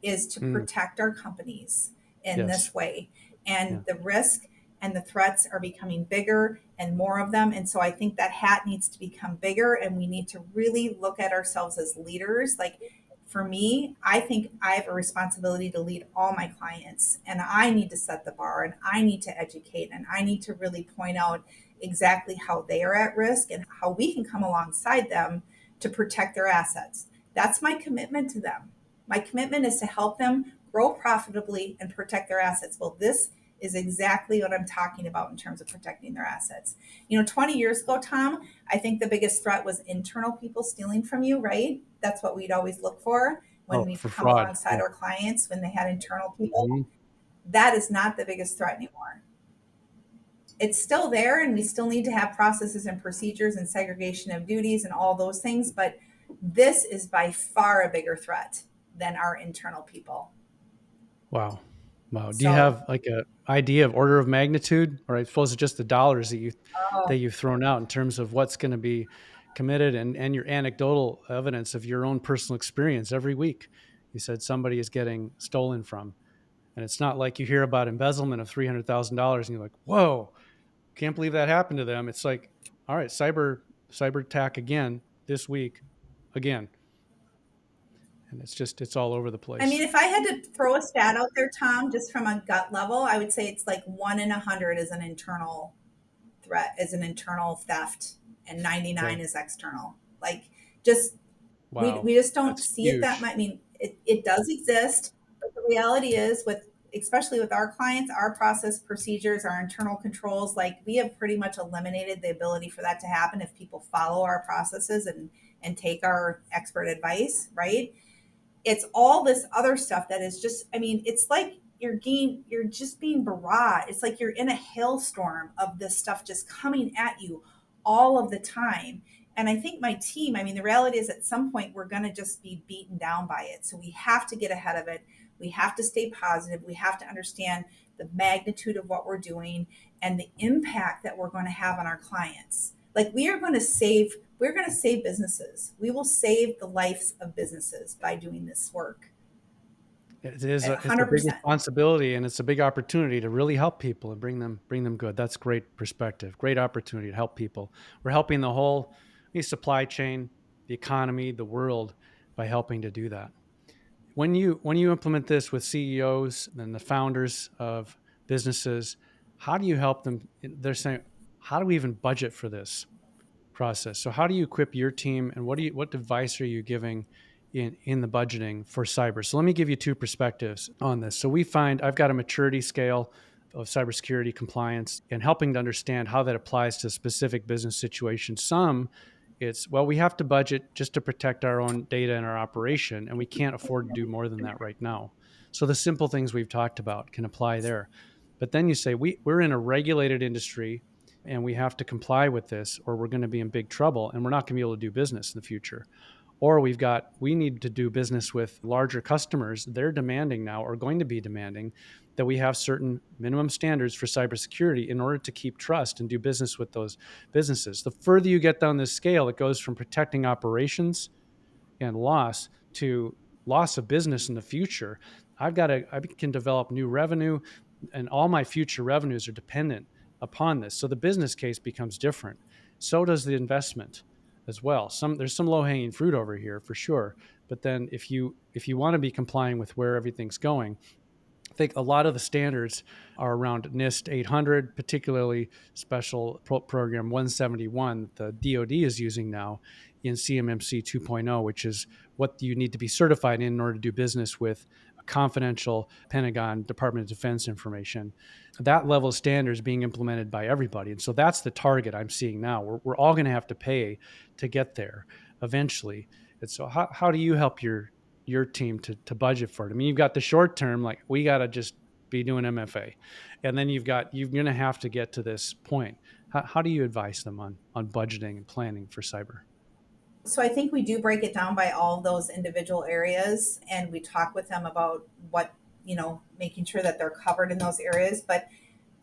is to Mm, protect our companies in yes. this way. Yeah. And the risk and the threats are becoming bigger and more of them. And so I think that hat needs to become bigger, and we need to really look at ourselves as leaders. Like, for me, I think I have a responsibility to lead all my clients, and I need to set the bar, and I need to educate, and I need to really point out exactly how they are at risk and how we can come alongside them to protect their assets. That's my commitment to them. My commitment is to help them grow profitably and protect their assets. Well, this is exactly what I'm talking about in terms of protecting their assets. 20 years ago, Tom, I think the biggest threat was internal people stealing from you, right? That's what we'd always look for when Oh, we'd for come fraud. alongside Yeah. our clients when they had internal people. Mhm. That is not the biggest threat anymore. It's still there, and we still need to have processes and procedures and segregation of duties and all those things, but this is by far a bigger threat than our internal people. Wow. Wow. Do you So, have like a idea of order of magnitude, or I suppose it's just the dollars that oh, you've thrown out in terms of what's going to be committed and your anecdotal evidence of your own personal experience every week? You said somebody is getting stolen from, and it's not like you hear about embezzlement of $300,000 and you're like, "Whoa, can't believe that happened to them." It's like, all right, cyber attack again this week, again, and it's all over the I mean, place. if I had to throw a stat out there, Tom, just from a gut level, I would say it's like 1 in 100 is an internal threat is an internal theft and 99 Okay. is external. Like, just Wow. we just don't That's see it that huge. much. I mean, it does exist, but the reality is, with especially with our clients, our process procedures, our internal controls, like, we have pretty much eliminated the ability for that to happen if people follow our processes and take our expert advice, right? It's all this other stuff that is just, I mean, it's like you're just being barraged. It's like you're in a hailstorm of this stuff just coming at you all of the time. And I think my team, I mean, the reality is at some point we're going to just be beaten down by it. So we have to get ahead of it. We have to stay positive. We have to understand the magnitude of what we're doing and the impact that we're going to have on our clients. Like, we're going to save businesses. We will save the lives of businesses by doing this work. It's a big 100%. responsibility and it's a big opportunity to really help people and bring them good. That's great perspective. Great opportunity to help people. We're helping the supply chain, the economy, the world by helping to do that. When you implement this with CEOs and the founders of businesses, how do you help them? They're saying, how do we even budget for this process? So how do you equip your team, and what advice are you giving in the budgeting for cyber? So let me give you two perspectives on this. So we find I've got a maturity scale of cybersecurity compliance and helping to understand how that applies to specific business situations. Some it's, well, we have to budget just to protect our own data and our operation, and we can't afford to do more than that right now. So the simple things we've talked about can apply there. But then you say we're in a regulated industry and we have to comply with this or we're going to be in big trouble and we're not going to be able to do business in the future. Or we need to do business with larger customers. They're demanding now, or going to be demanding, that we have certain minimum standards for cybersecurity in order to keep trust and do business with those businesses. The further you get down this scale, it goes from protecting operations and loss to loss of business in the future. I can develop new revenue, and all my future revenues are dependent upon this. So the business case becomes different. So does the investment as well. There's some low hanging fruit over here for sure. But then if you want to be complying with where everything's going, I think a lot of the standards are around NIST 800, particularly special program 171 that the DoD is using now in CMMC 2.0, which is what you need to be certified in order to do business with confidential Pentagon Department of Defense information. That level of standards being implemented by everybody. And so that's the target I'm seeing now. We're all going to have to pay to get there eventually. And so how do you help your team to budget for it? I mean, you've got the short term, like we got to just be doing MFA, and then you're going to have to get to this point. How do you advise them on budgeting and planning for cyber? So I think we do break it down by all of those individual areas, and we talk with them about what, making sure that they're covered in those areas. But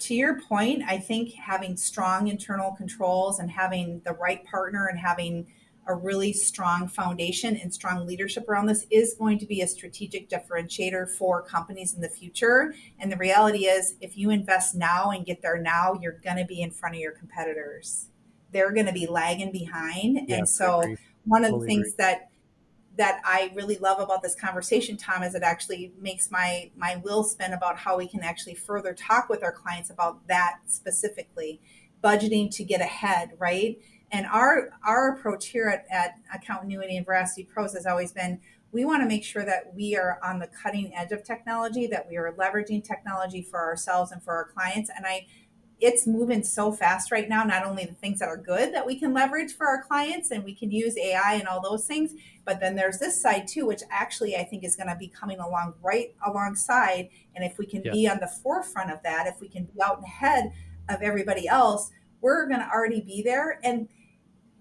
to your point, I think having strong internal controls and having the right partner and having a really strong foundation and strong leadership around this is going to be a strategic differentiator for companies in the future. And the reality is, if you invest now and get there now, you're going to be in front of your competitors. They're going to be lagging behind. Yeah, And I so, agree. one of the Totally agree. things that I really love about this conversation, Tom, is it actually makes my wheel spin about how we can actually further talk with our clients about that specifically, budgeting to get ahead, right? And our approach here at Accountability and Veracity Pros has always been, we want to make sure that we are on the cutting edge of technology, that we are leveraging technology for ourselves and for our clients. And it's moving so fast right now, not only the things that are good that we can leverage for our clients and we can use AI and all those things, but then there's this side too, which actually I think is going to be coming along right alongside. And if we can Yeah. be on the forefront of that, if we can be out ahead of everybody else, we're going to already be there. And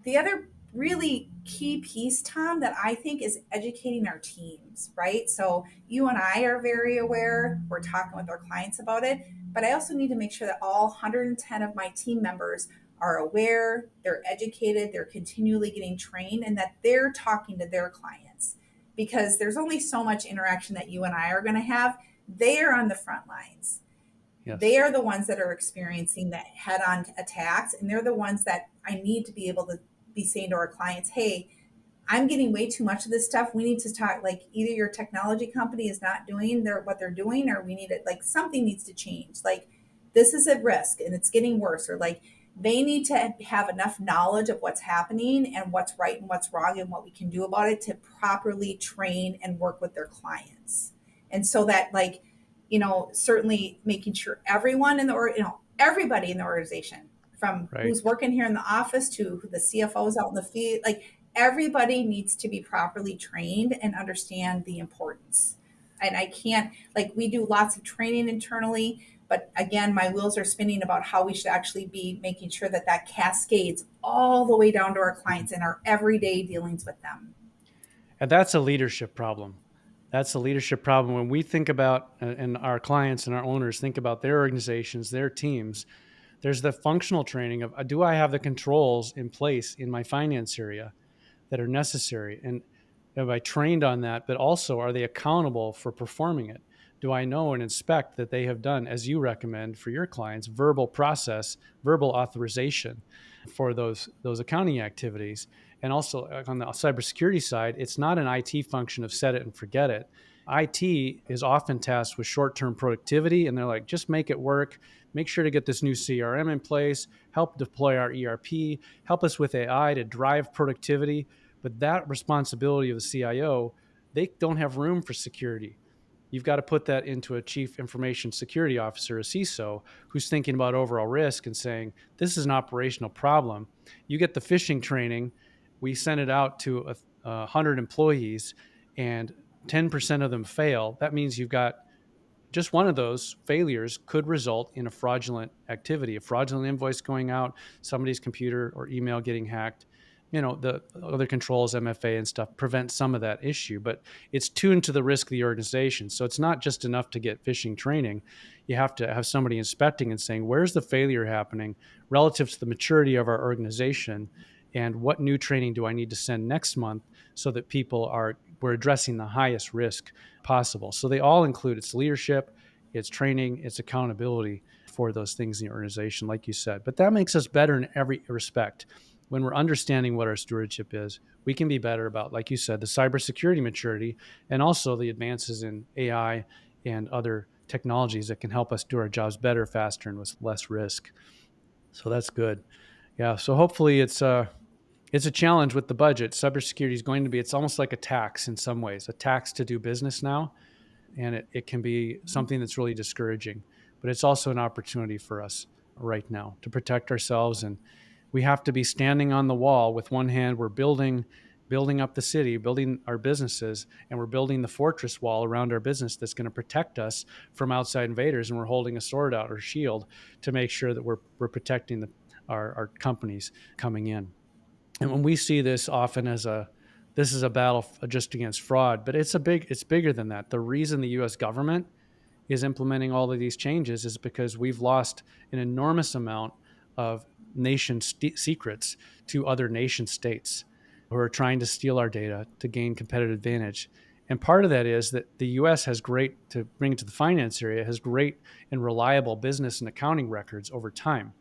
the other really key piece, Tom, that I think is educating our teams, right? So you and I are very aware, we're talking with our clients about it, but I also need to make sure that all 110 of my team members are aware, they're educated, they're continually getting trained, and that they're talking to their clients, because there's only so much interaction that you and I are going to have. They are on the front lines. They Yes. are the ones that are experiencing the head-on attacks, and they're the ones that I need to be able to be saying to our clients, hey, I'm getting way too much of this stuff. We need to talk, like, either your technology company is not doing what they're doing, or we need it, like, something needs to change. Like, this is a risk and it's getting worse, or like, They need to have enough knowledge of what's happening and what's right and what's wrong and what we can do about it to properly train and work with their clients. And so that, like, certainly making sure everyone in the, or, everybody in the organization, from Right. who's working here in the office to who the CFOs out in the field, like, everybody needs to be properly trained and understand the importance. And I can't, like, we do lots of training internally, but again, my wheels are spinning about how we should actually be making sure that that cascades all the way down to our clients and our everyday dealings with them. And that's a leadership problem. That's a leadership problem. When we think about, and our clients and our owners think about their organizations, their teams, there's the functional training of, do I have the controls in place in my finance area that are necessary? And have I trained on that? But also, are they accountable for performing it? Do I know and inspect that they have done, as you recommend for your clients, verbal process, verbal authorization for those accounting activities? And also on the cybersecurity side, it's not an IT function of set it and forget it. IT is often tasked with short-term productivity, and they're like, just make it work. Make sure to get this new CRM in place, help deploy our ERP, help us with AI to drive productivity. But that responsibility of the CIO, they don't have room for security. You've got to put that into a chief information security officer, a CISO, who's thinking about overall risk and saying, this is an operational problem. You get the phishing training. We send it out to 100 employees and 10% of them fail. That means you've got just one of those failures could result in a fraudulent activity, a fraudulent invoice going out, somebody's computer or email getting hacked. The other controls, MFA and stuff, prevent some of that issue, but it's tuned to the risk of the organization. So it's not just enough to get phishing training. You have to have somebody inspecting and saying, where's the failure happening relative to the maturity of our organization? And what new training do I need to send next month so that we're addressing the highest risk possible? So they all include its leadership, its training, its accountability for those things in the organization, like you said. But that makes us better in every respect. When we're understanding what our stewardship is, we can be better about, like you said, the cybersecurity maturity and also the advances in AI and other technologies that can help us do our jobs better, faster, and with less risk. So that's good. Yeah. So hopefully it's a challenge with the budget. Cybersecurity is going to be, it's almost like a tax in some ways, a tax to do business now. And it can be something that's really discouraging, but it's also an opportunity for us right now to protect ourselves. And we have to be standing on the wall with one hand. We're building up the city, building our businesses, and we're building the fortress wall around our business that's going to protect us from outside invaders. And we're holding a sword out or shield to make sure that we're protecting our companies coming in. And when we see this often as this is a battle just against fraud, but it's bigger than that. The reason the US government is implementing all of these changes is because we've lost an enormous amount of secrets to other nation states who are trying to steal our data to gain competitive advantage. And part of that is that the US has great, to bring it to the finance area, has great and reliable business and accounting records over time.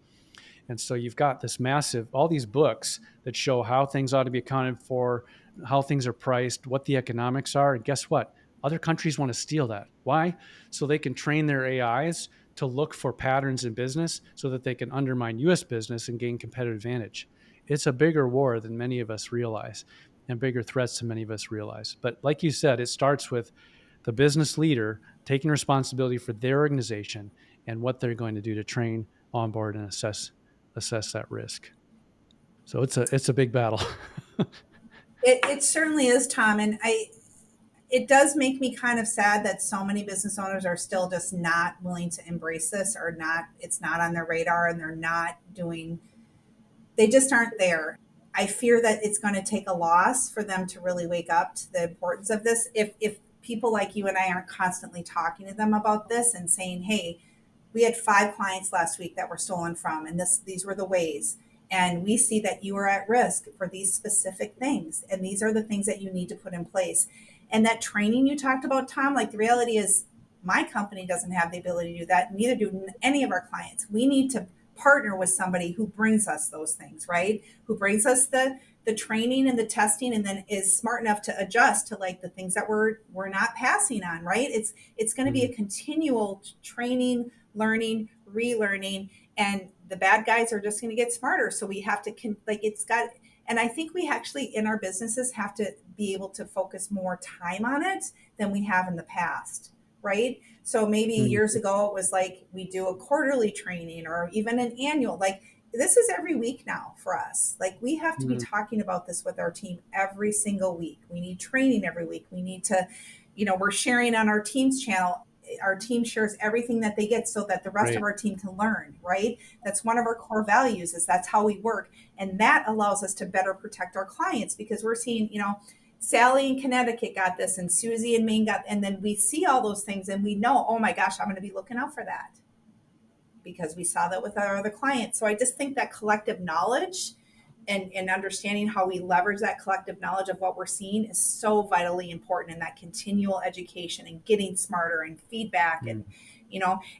And so you've got this massive, all these books that show how things ought to be accounted for, how things are priced, what the economics are. And guess what? Other countries want to steal that. Why? So they can train their AIs to look for patterns in business so that they can undermine US business and gain competitive advantage. It's a bigger war than many of us realize and bigger threats than many of us realize. But like you said, it starts with the business leader taking responsibility for their organization and what they're going to do to train, onboard, and assess that risk. So it's a big battle. It certainly is, Tom. And it does make me kind of sad that so many business owners are still just not willing to embrace this, or not, it's not on their radar, and they're not doing, they just aren't there. I fear that it's going to take a loss for them to really wake up to the importance of this. If people like you and I aren't constantly talking to them about this and saying, hey, we had 5 clients last week that were stolen from, and these were the ways. And we see that you are at risk for these specific things. And these are the things that you need to put in place. And that training you talked about, Tom, like, the reality is my company doesn't have the ability to do that. Neither do any of our clients. We need to partner with somebody who brings us those things, right? Who brings us the training and the testing, and then is smart enough to adjust to, like, the things that we're not passing on, right? It's going to be a continual training, learning, relearning, and the bad guys are just going to get smarter. So we have to like it's got, and I think we actually in our businesses have to be able to focus more time on it than we have in the past, right? So maybe years Mhm. ago it was like we do a quarterly training or even an annual. Like this is every week now for us. Like we have to be Mhm. talking about this with our team every single week. We need training every week. We need to, we're sharing on our team's channel. Our team shares everything that they get so that the rest of Right. our team can learn, right? That's one of our core values, is that's how we work. And that allows us to better protect our clients, because we're seeing, Sally in Connecticut got this and Susie in Maine got, and then we see all those things and we know, oh my gosh, I'm going to be looking out for that because we saw that with our other clients. So I just think that collective knowledge and understanding how we leverage that collective knowledge of what we're seeing is so vitally important in that continual education and getting smarter and feedback. Mm.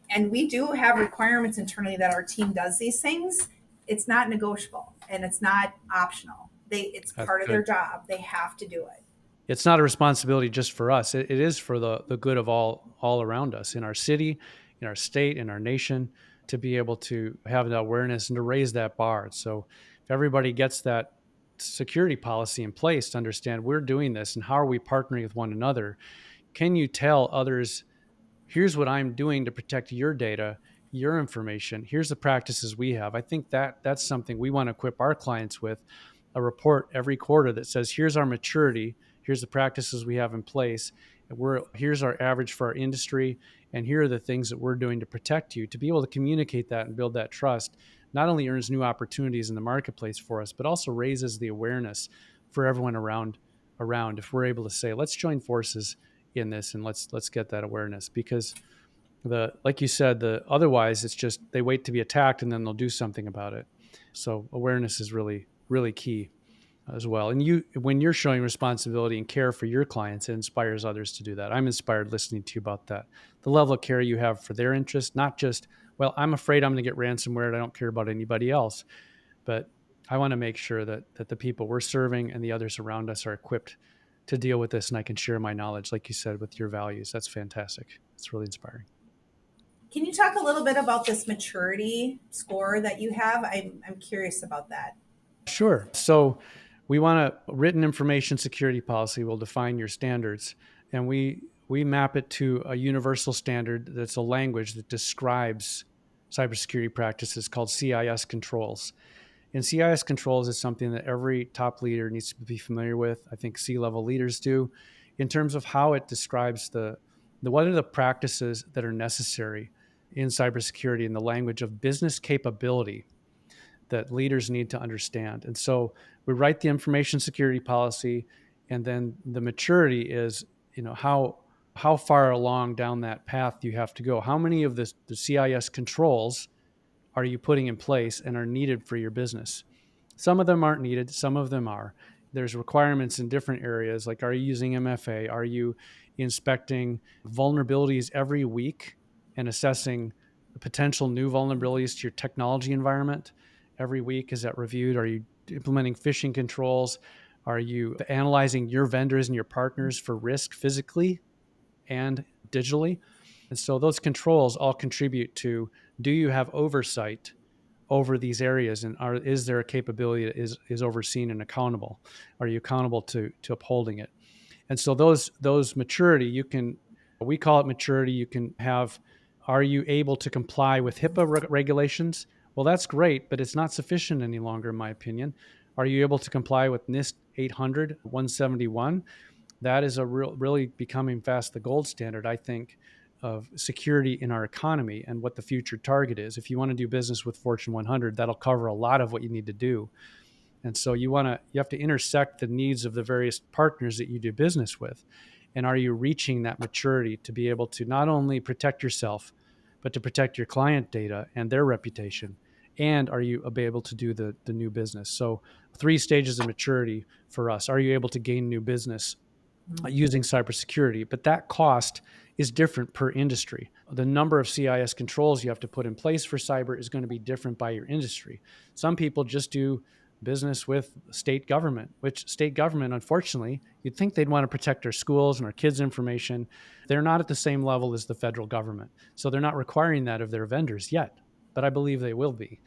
And we do have requirements internally that our team does these things. It's not negotiable and it's not optional. It's That's part of their good. job. They have to do it. It's not a responsibility just for us. It is for the good of all around us in our city, in our state, in our nation, to be able to have that awareness and to raise that bar. So if everybody gets that security policy in place to understand we're doing this and how are we partnering with one another, can you tell others, here's what I'm doing to protect your data, your information. Here's the practices we have. I think that that's something we want to equip our clients with, a report every quarter that says, here's our maturity, here's the practices we have in place, and here's our average for our industry, and here are the things that we're doing to protect you. To be able to communicate that and build that trust not only earns new opportunities in the marketplace for us, but also raises the awareness for everyone around. If we're able to say, let's join forces in this and let's get that awareness, because the like you said, the otherwise it's just they wait to be attacked and then they'll do something about it. So awareness is really key as well. And you, when you're showing responsibility and care for your clients, it inspires others to do that. I'm inspired listening to you about that, the level of care you have for their interest, not just, well, I'm afraid I'm going to get ransomware and I don't care about anybody else, but I want to make sure that the people we're serving and the others around us are equipped to deal with this, and I can share my knowledge, like you said, with your values. That's fantastic. It's really inspiring. Can you talk a little bit about this maturity score that you have? I'm curious about that. Sure. So we want a written information security policy will define your standards, and we map it to a universal standard that's a language that describes cybersecurity practices called CIS controls. And CIS controls is something that every top leader needs to be familiar with. I think C-level leaders do, in terms of how it describes the what are the practices that are necessary in cybersecurity in the language of business capability that leaders need to understand. And so we write the information security policy, and then the maturity is, how far along down that path do you have to go? How many of the CIS controls are you putting in place and are needed for your business? Some of them aren't needed, some of them are. There's requirements in different areas, like, are you using MFA? Are you inspecting vulnerabilities every week and assessing the potential new vulnerabilities to your technology environment every week? Is that reviewed? Are you implementing phishing controls? Are you analyzing your vendors and your partners for risk physically and digitally? And so those controls all contribute to, do you have oversight over these areas, and is there a capability that is overseen and accountable? Are you accountable to upholding it? And so those maturity, you can, we call it maturity. You can have, are you able to comply with HIPAA regulations? Well, that's great, but it's not sufficient any longer, in my opinion. Are you able to comply with NIST 800 171? That is really becoming fast the gold standard, I think, of security in our economy and what the future target is. If you want to do business with Fortune 100, that'll cover a lot of what you need to do. And so you have to intersect the needs of the various partners that you do business with. And are you reaching that maturity to be able to not only protect yourself, but to protect your client data and their reputation? And are you able to do the new business? So 3 stages of maturity for us. Are you able to gain new business using cybersecurity? But that cost is different per industry. The number of CIS controls you have to put in place for cyber is going to be different by your industry. Some people just do business with state government, which state government, unfortunately, you'd think they'd want to protect our schools and our kids' information. They're not at the same level as the federal government. So they're not requiring that of their vendors yet. but I believe they will be.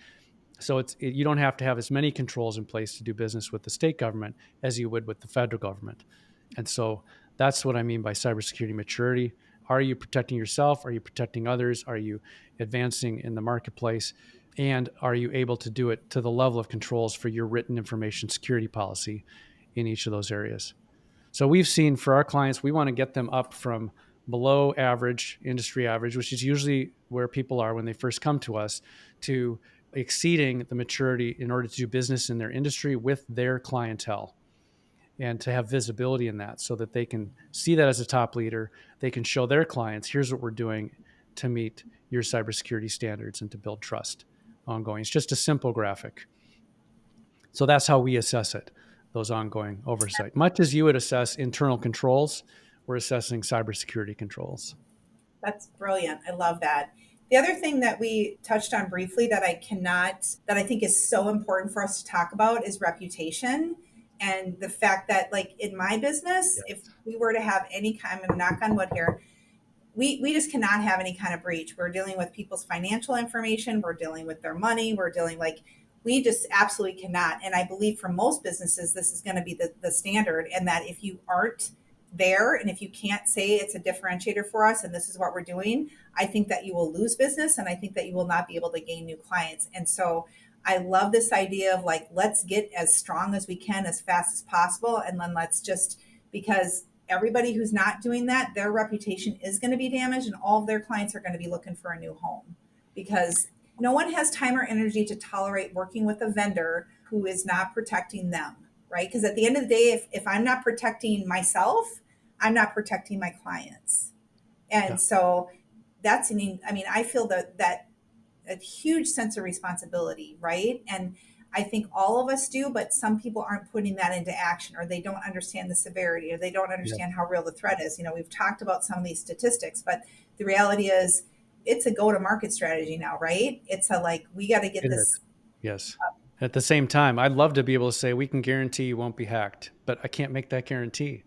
So you don't have to have as many controls in place to do business with the state government as you would with the federal government. And so that's what I mean by cybersecurity maturity. Are you protecting yourself? Are you protecting others? Are you advancing in the marketplace? And are you able to do it to the level of controls for your written information security policy in each of those areas? So we've seen for our clients, we want to get them up from below average, industry average, which is usually where people are when they first come to us, to exceeding the maturity in order to do business in their industry with their clientele, and to have visibility in that so that they can see that as a top leader. They can show their clients, here's what we're doing to meet your cybersecurity standards and to build trust ongoing. It's just a simple graphic. So that's how we assess it, those ongoing oversight. Much as you would assess internal controls, we're assessing cybersecurity controls. That's brilliant. I love that. The other thing that we touched on briefly that I think is so important for us to talk about is reputation. And the fact that, like in my business, if Yes. we were to have any kind, I'm going to knock on wood here, we just cannot have any kind of breach. We're dealing with people's financial information, we're dealing with their money, we're dealing like, we just absolutely cannot. And I believe for most businesses, this is going to be the standard. And that if you aren't there and if you can't say it's a differentiator for us and this is what we're doing, I think that you will lose business and I think that you will not be able to gain new clients. And so I love this idea of like, let's get as strong as we can as fast as possible. And then let's just, because everybody who's not doing that, their reputation is going to be damaged and all of their clients are going to be looking for a new home because no one has time or energy to tolerate working with a vendor who is not protecting them, right? Because at the end of the day, if I'm not protecting myself, I'm not protecting my clients. Yeah. And so that's, I mean, I feel that a huge sense of responsibility, right? And I think all of us do, but some people aren't putting that into action or they don't understand the severity or they don't Yeah. understand how real the threat is. We've talked about some of these statistics, but the reality is it's a go to market strategy now, right? It's a like, we got to get It is. this. Yes. At the same time, I'd love to be able to say we can guarantee you won't be hacked, but I can't make that guarantee.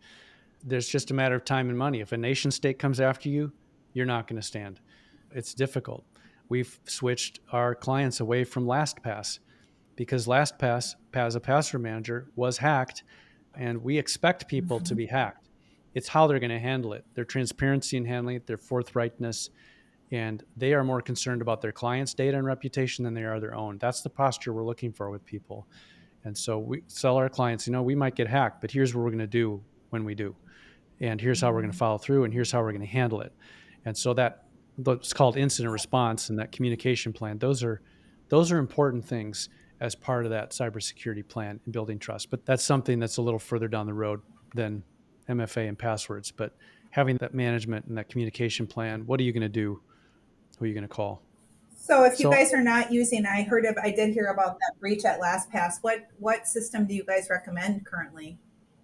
There's just a matter of time and money. If a nation state comes after you, you're not going to stand. It's difficult. We've switched our clients away from LastPass because LastPass, as a password manager, was hacked, and we expect people to Mhm. be hacked. It's how they're going to handle it, their transparency in handling it, their forthrightness, and they are more concerned about their clients' data and reputation than they are their own. That's the posture we're looking for with people. And so we tell our clients, we might get hacked, but here's what we're going to do when we do, and here's how we're going to follow through, and here's how we're going to handle it. And so that's called incident response and that communication plan. Those are important things as part of that cybersecurity plan and building trust. But that's something that's a little further down the road than MFA and passwords. But having that management and that communication plan, what are you going to do? Who are you going to call? So if you So guys are not using, I did hear about that breach at LastPass. What system do you guys recommend currently?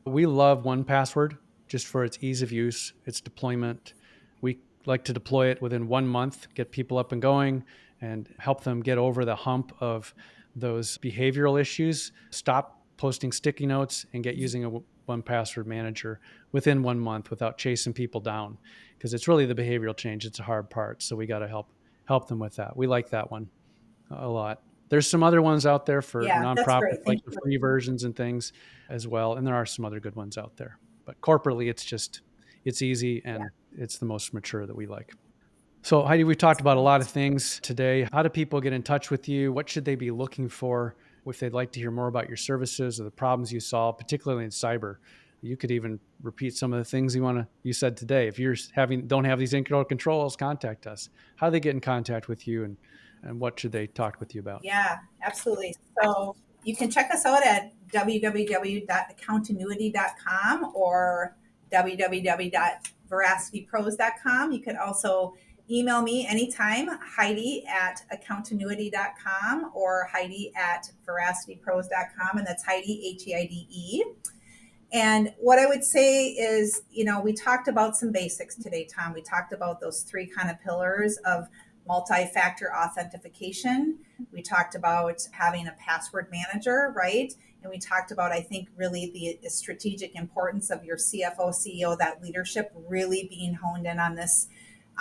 we love one password just for its ease of use, its deployment. We like to deploy it within 1 month, get people up and going, and help them get over the hump of those behavioral issues, stop posting sticky notes, and get using a one password manager within 1 month without chasing people down. Because it's really the behavioral change, it's a hard part. So we got to help them with that. We like that one a lot. There's some other ones out there for Yeah, that's nonprofits, great. like Thank the you. free versions and things as well. And there are some other good ones out there. But corporately, it's easy Yeah. and it's the most mature that we like. So, Heidi, we talked about a lot of things today. How do people get in touch with you? What should they be looking for if they'd like to hear more about your services or the problems you solve, particularly in cyber? You could even repeat some of the things you said today. If you're don't have these internal controls, contact us. How do they get in contact with you, and what should they talk with you about? Yeah, absolutely. So you can check us out at www.accountinuity.com or www.veracitypros.com. You can also email me anytime, Heidi at accountinuity.com or Heidi at veracitypros.com. And that's Heidi, Heide. And what I would say is, we talked about some basics today, Tom. We talked about those three kind of pillars of multi factor authentication. We talked about having a password manager, right? And we talked about, I think, really the strategic importance of your CFO, CEO, that leadership really being honed in on this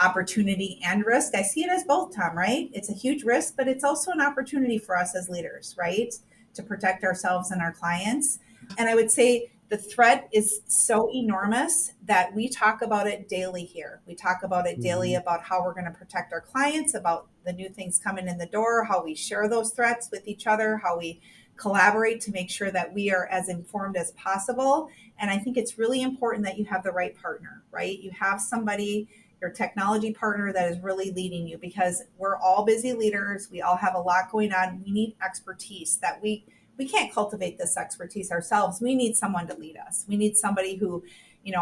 opportunity and risk. I see it as both, Tom, right? It's a huge risk, but it's also an opportunity for us as leaders, right? To protect ourselves and our clients. And I would say the threat is so enormous that we talk about it daily here. We talk about it daily Mhm. about how we're going to protect our clients, about the new things coming in the door, how we share those threats with each other, how we collaborate to make sure that we are as informed as possible. And I think it's really important that you have the right partner, right? You have somebody, your technology partner, that is really leading you, because we're all busy leaders. We all have a lot going on. We need expertise that we can't cultivate this expertise ourselves. We need someone to lead us. We need somebody who,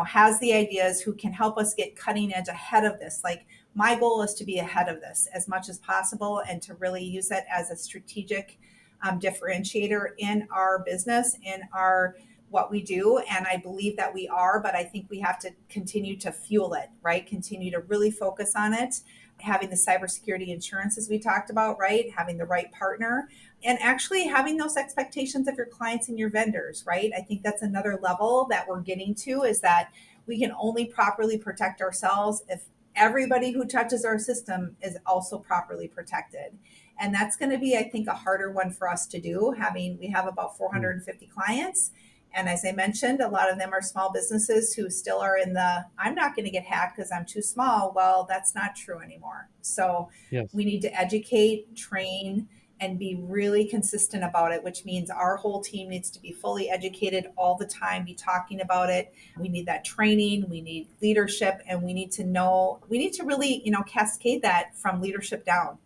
has the ideas, who can help us get cutting edge ahead of this. Like, my goal is to be ahead of this as much as possible and to really use it as a strategic differentiator in our business, in our what we do. And I believe that we are, but I think we have to continue to fuel it, right? Continue to really focus on it. Having the cybersecurity insurance, as we talked about, right? Having the right partner, and actually having those expectations of your clients and your vendors, right? I think that's another level that we're getting to, is that we can only properly protect ourselves if everybody who touches our system is also properly protected. And that's going to be, I think, a harder one for us to do. We have about Mm. 450 clients. And as I mentioned, a lot of them are small businesses who still are in the, I'm not going to get hacked because I'm too small. Well, that's not true anymore. So Yes. we need to educate, train, and be really consistent about it, which means our whole team needs to be fully educated all the time, be talking about it. We need that training, we need leadership, and we need to know, we need to really, cascade that from leadership down.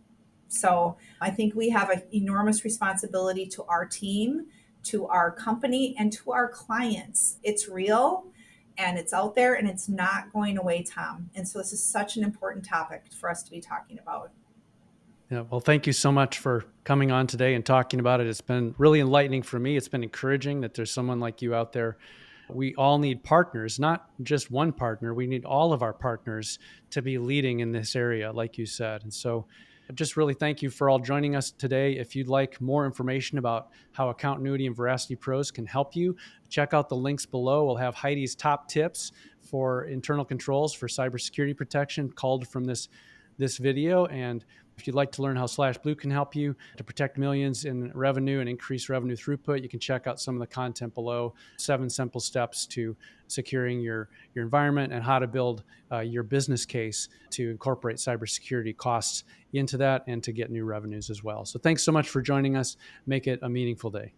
So I think we have an enormous responsibility to our team, to our company, and to our clients. It's real and it's out there and it's not going away, Tom. And so this is such an important topic for us to be talking about. Yeah, well, thank you so much for coming on today and talking about it. It's been really enlightening for me. It's been encouraging that there's someone like you out there. We all need partners, not just one partner. We need all of our partners to be leading in this area, like you said. And so, just really thank you for all joining us today. If you'd like more information about how Accountnuity and Veracity Pros can help you, check out the links below. We'll have Heidi's top tips for internal controls for cybersecurity protection culled from this video. And if you'd like to learn how slashBlue can help you to protect millions in revenue and increase revenue throughput, you can check out some of the content below. 7 simple steps to securing your environment and how to build your business case to incorporate cybersecurity costs into that and to get new revenues as well. So thanks so much for joining us. Make it a meaningful day.